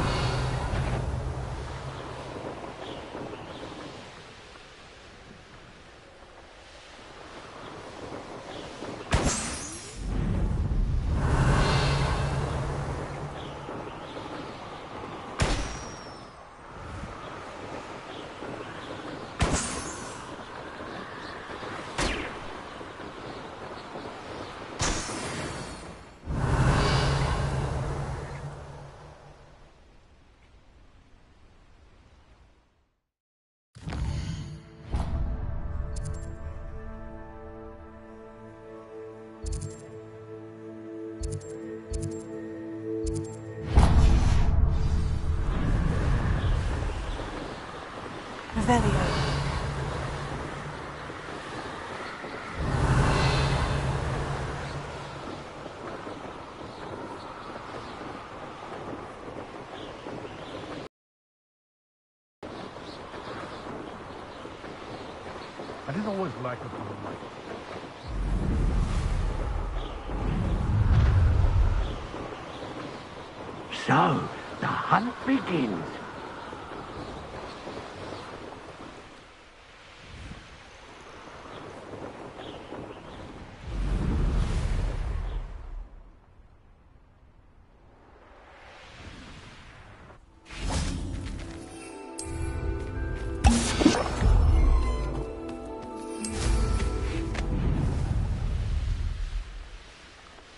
Revelio. I didn't always like it from the light. So, the hunt begins.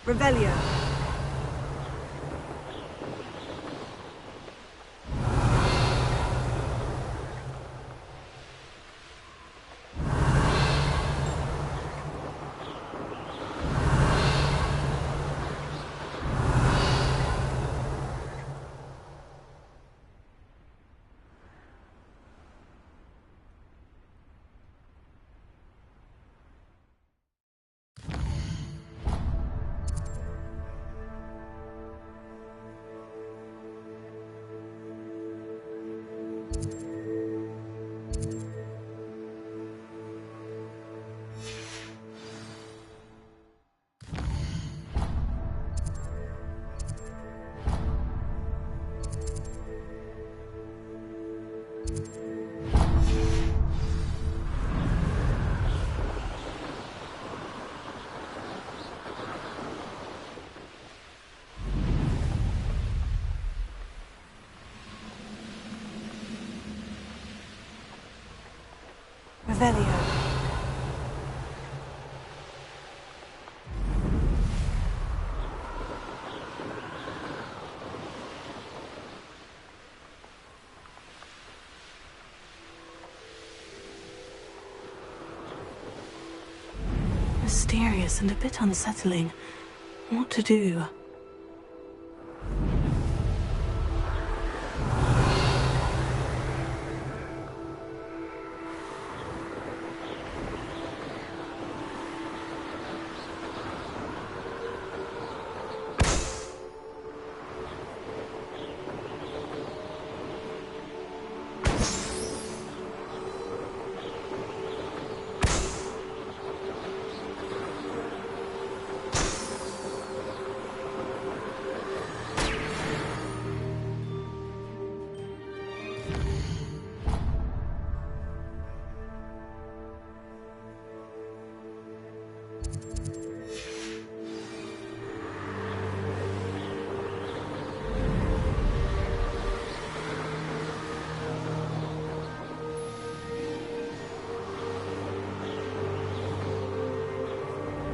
Revelio. Revelio. Mysterious and a bit unsettling. What to do?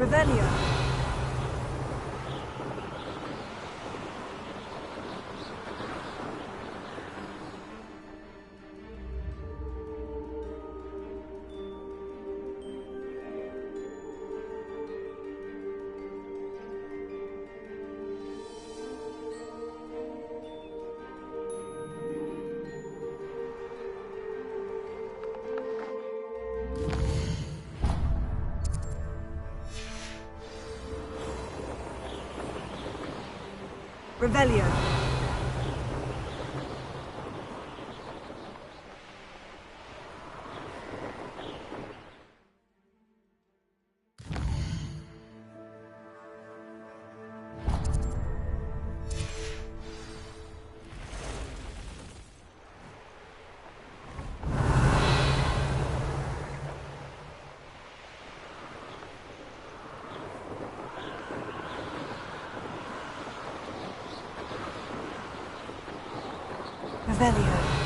Revelio. Revelio. Revelio.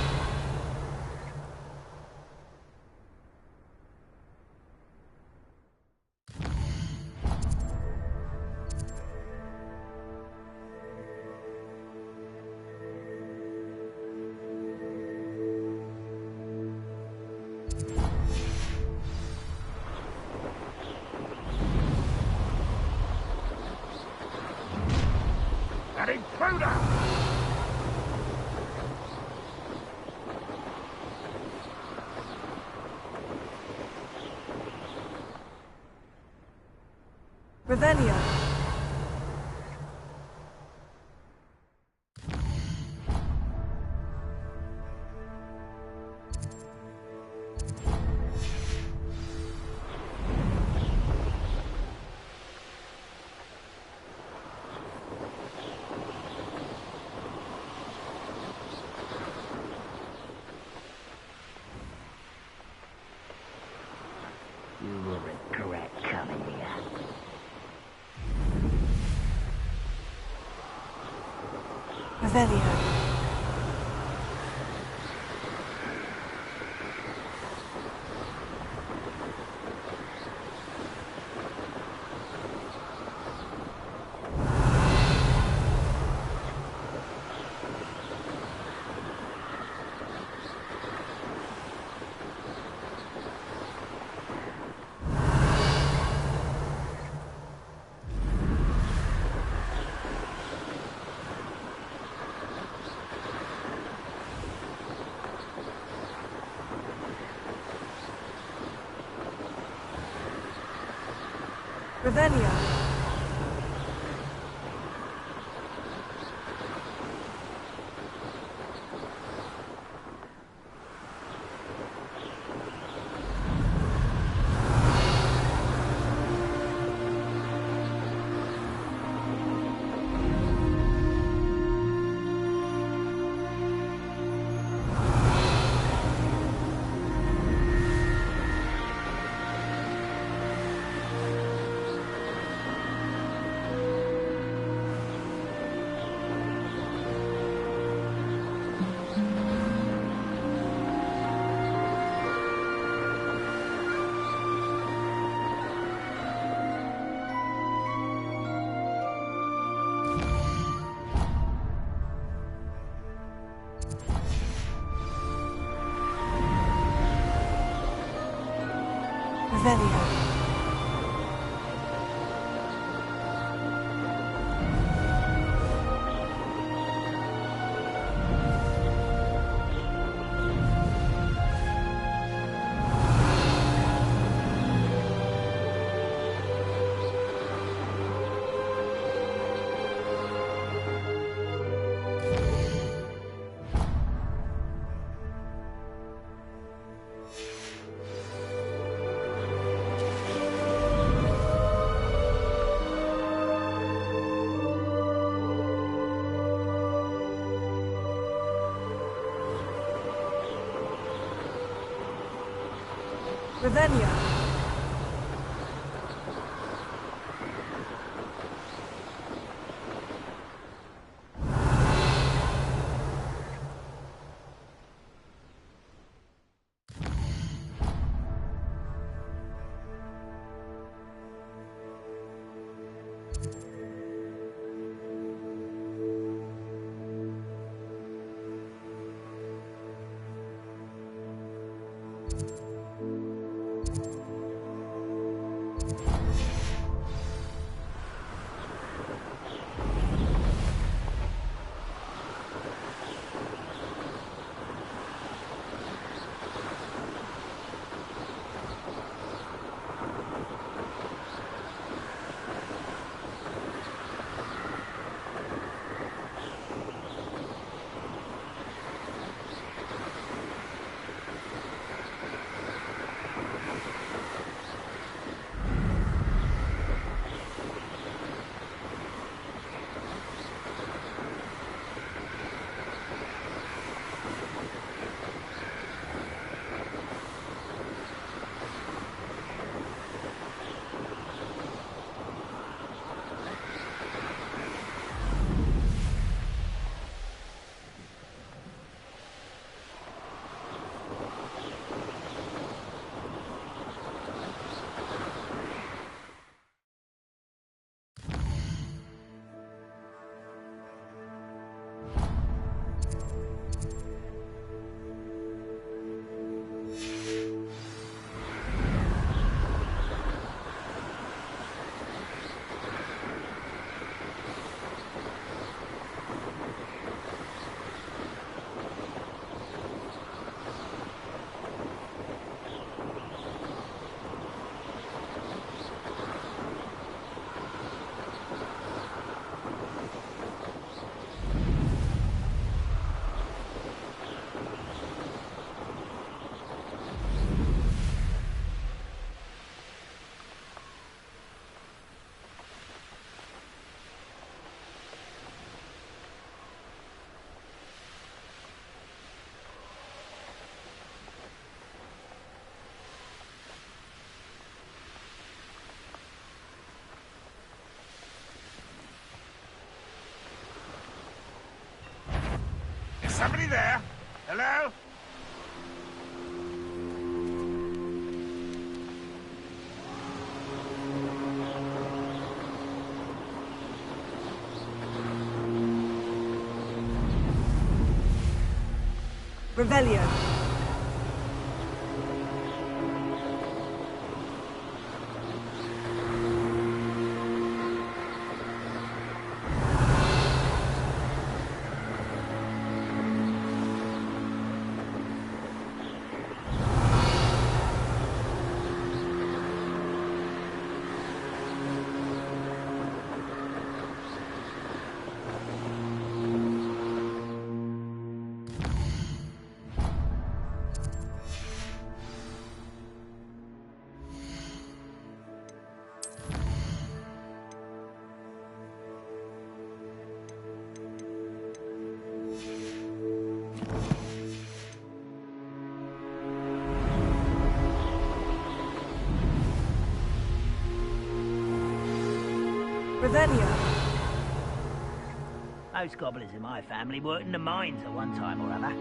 That intruder! Revelio. Revelio. Revelio. Revelio. Revelio. somebody there? Hello? Revelio. Revelio. Most gobblers in my family worked in the mines at one time or other.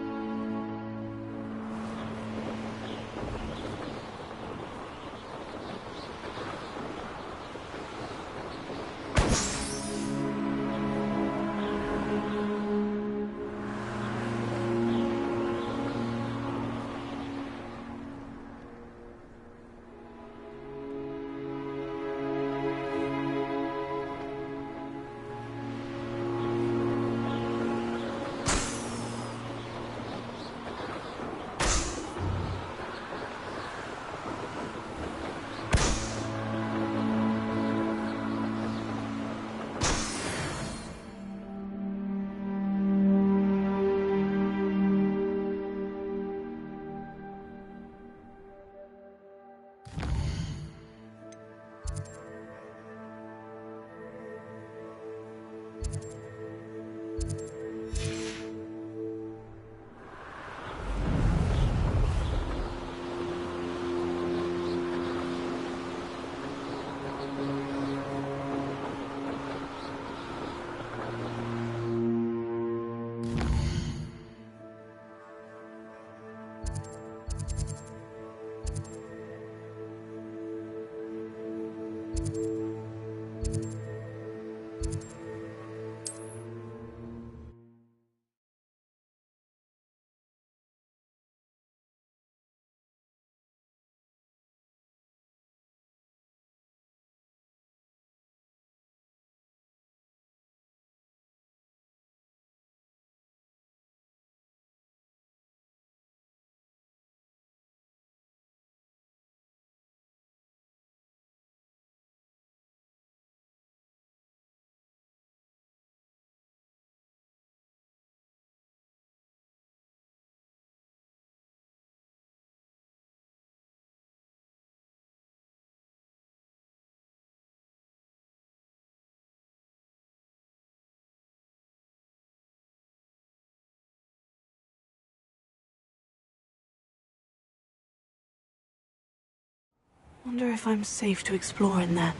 Wonder if I'm safe to explore in there.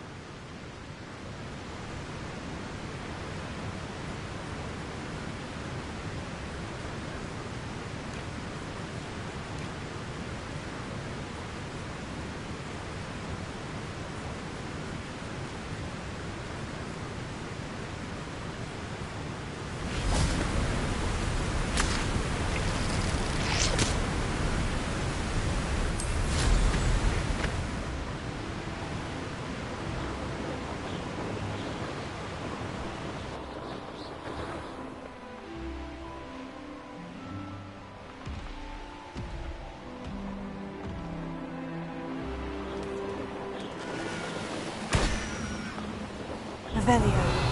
Revelio.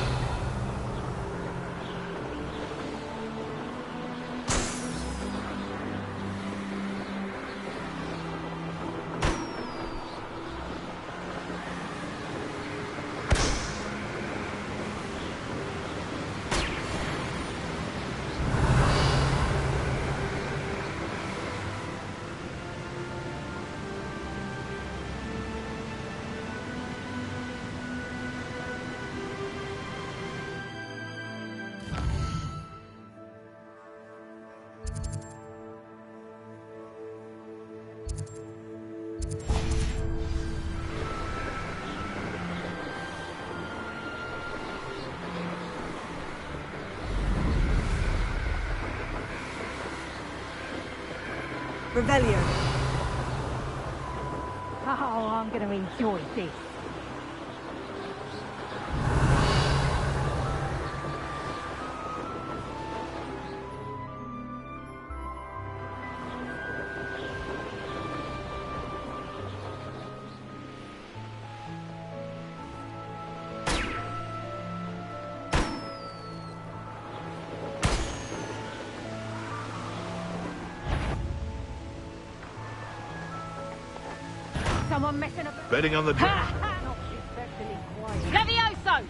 Revelio. Oh, I'm going to enjoy this. Someone messing about. Betting on the draft. Not especially quiet. Levioso!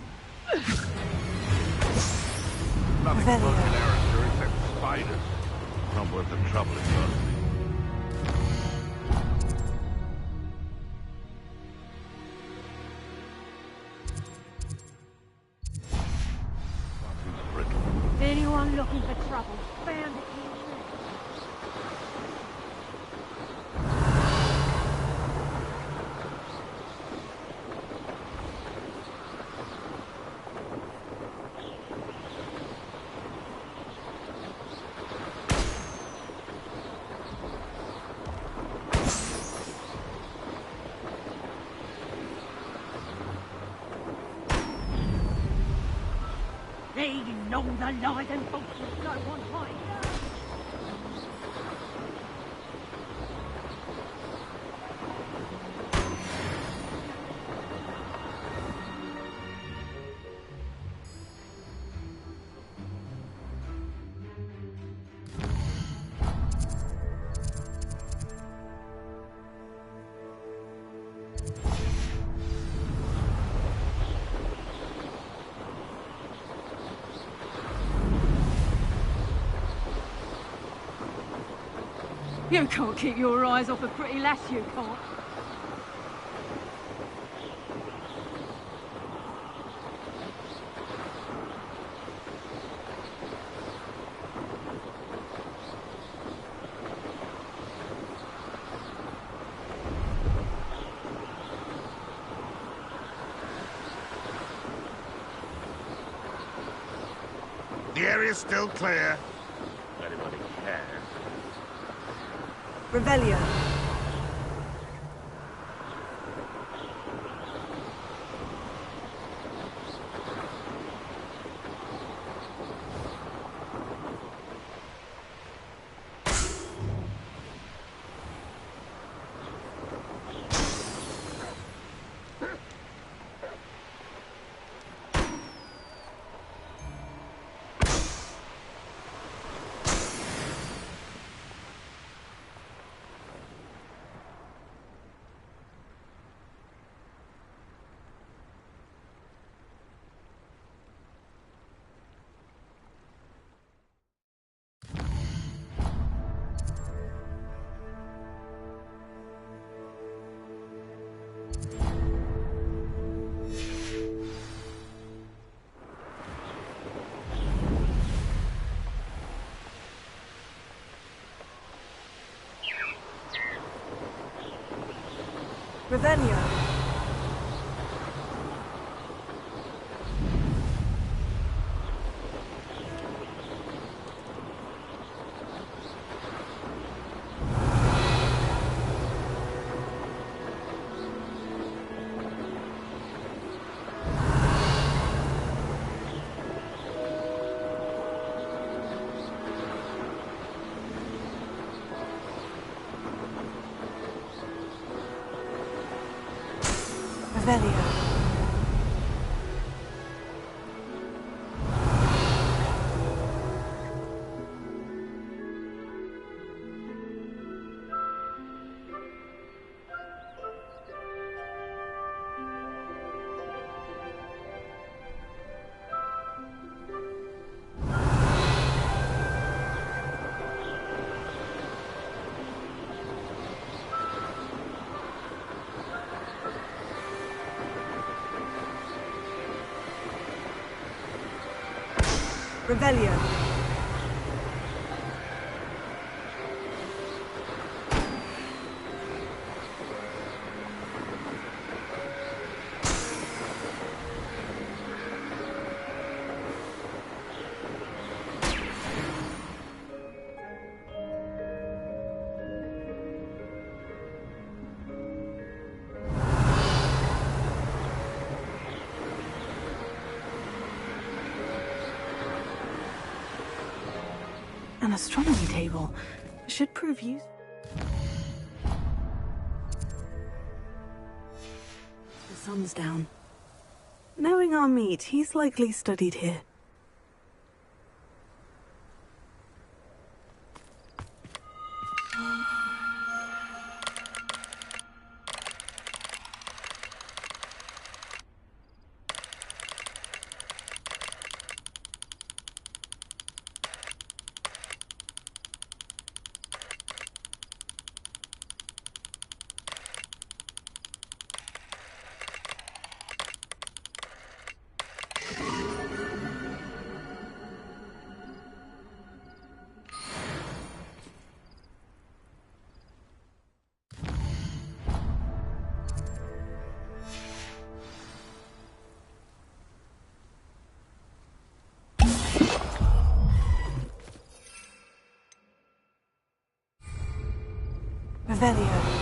Nothing close in Arrester except spiders. Not worth the trouble it cost me. Anyone looking for trouble, found it. They know the lies and falsehoods no one hides. You can't keep your eyes off a pretty lass, you can't. The area's still clear. Anybody cares? Revelio. Revelio. Revelio. Revelio. An astronomy table. Should prove useful. The sun's down. Knowing our meet, he's likely studied here. Revelio.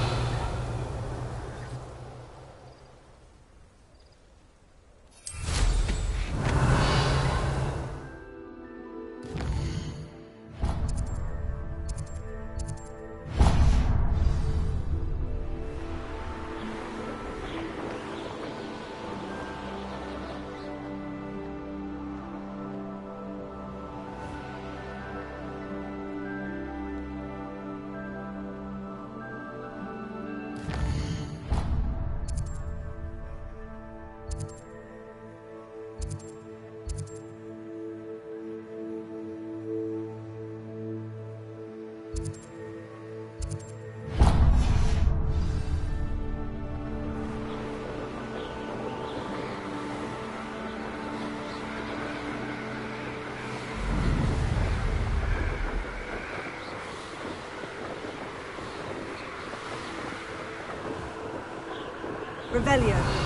Revelio.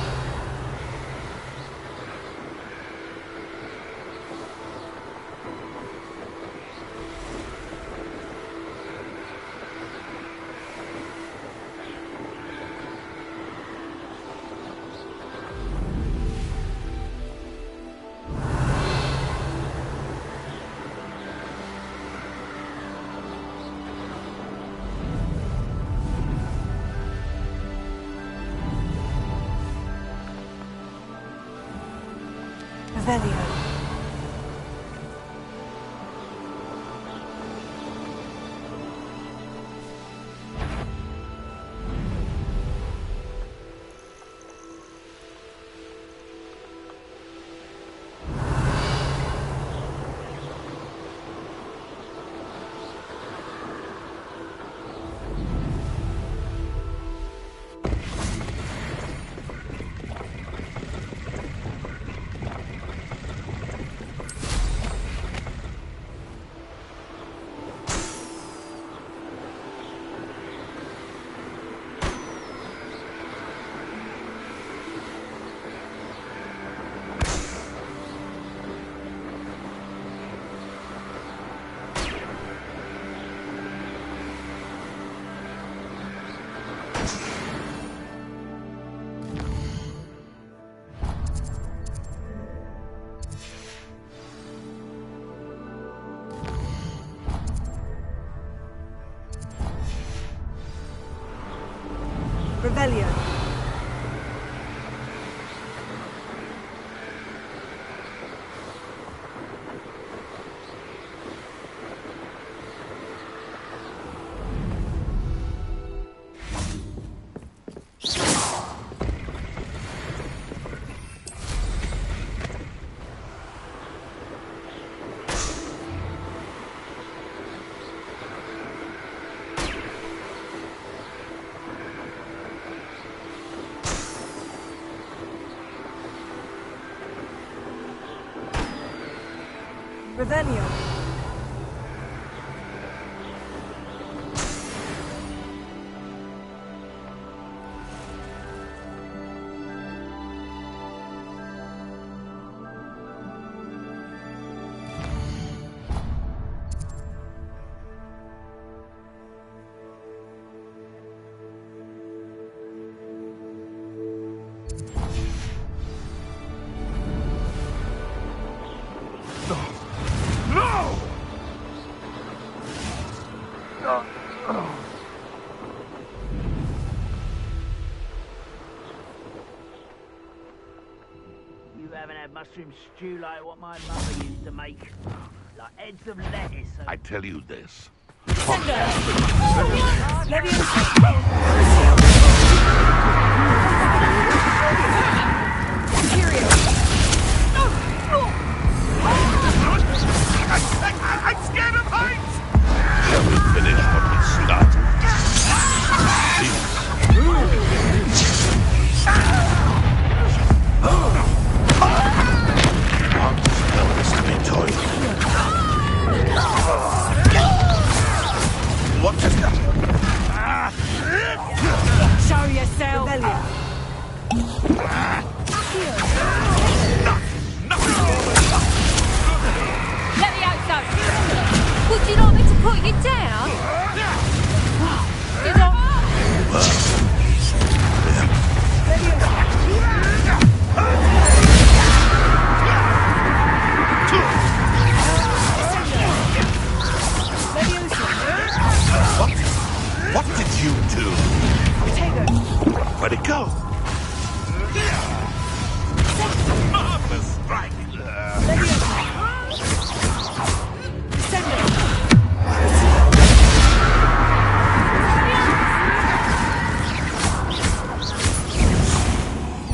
Revelio. Revelio. Revelio. No! You haven't had mushroom stew like what my mother used to make. Like heads of lettuce. I tell you this. I'm scared of heights! Shall we finish what we started? What spell is to be toiled? What is that? Show yourself! Let me out, son! Would you like me to put you down? Get off! What did you do? Where'd it go? Marvelous strike!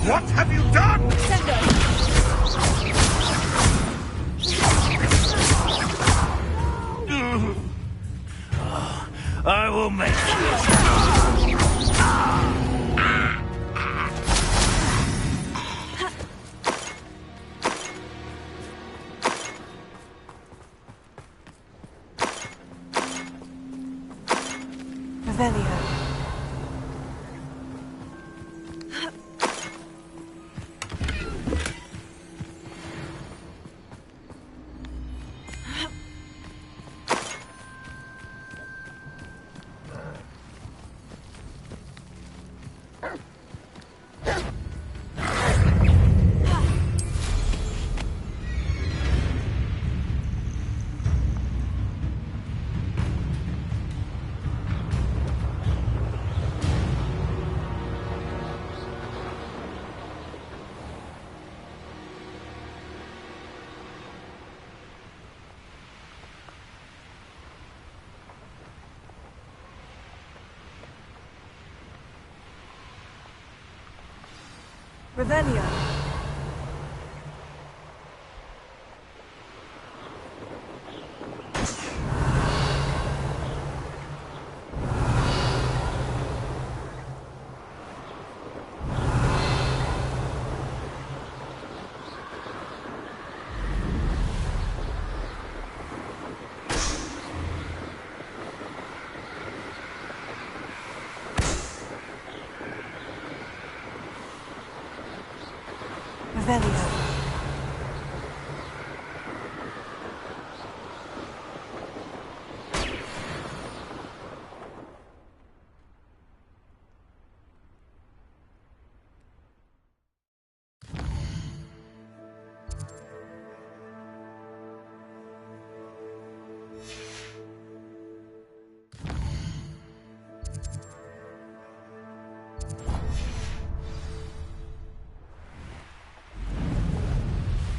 What have you done? I will make Revelio. Revelio. Revelio.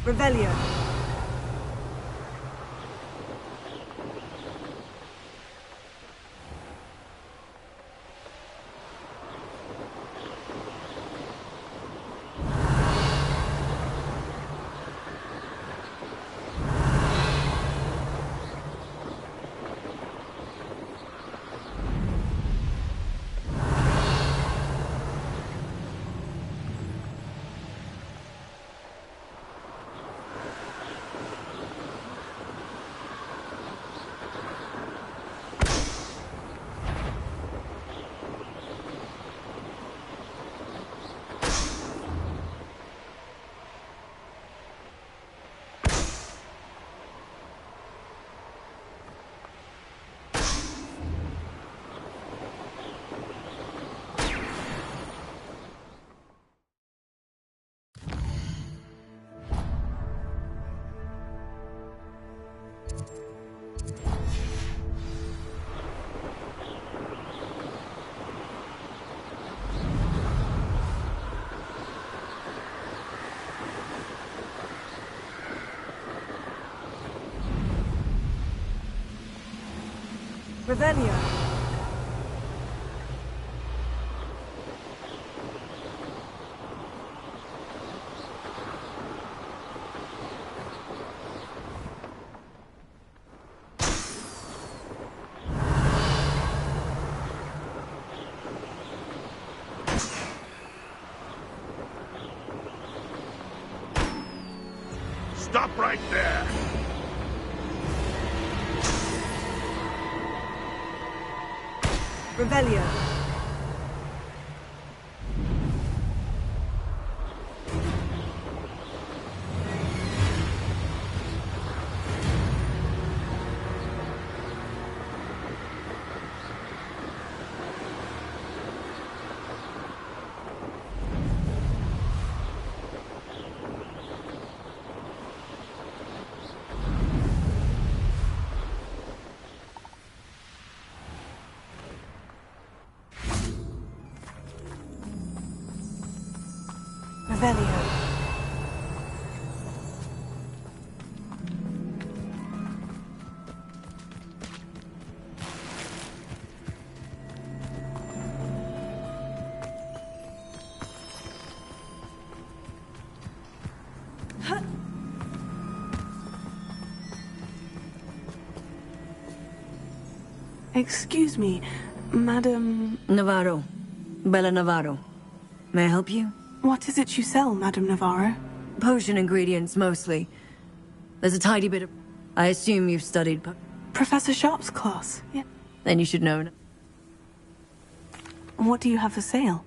Revelio. Revelio. Stop right there! Revelio. Revelio. Excuse me, Madam... Navarro. Bella Navarro. May I help you? What is it you sell, Madam Navarro? Potion ingredients, mostly. There's a tidy bit of... I assume you've studied... Professor Sharp's class, yeah. Then you should know. What do you have for sale?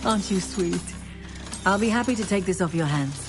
Aren't you sweet? I'll be happy to take this off your hands.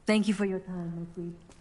Thank you for your time, my sweet.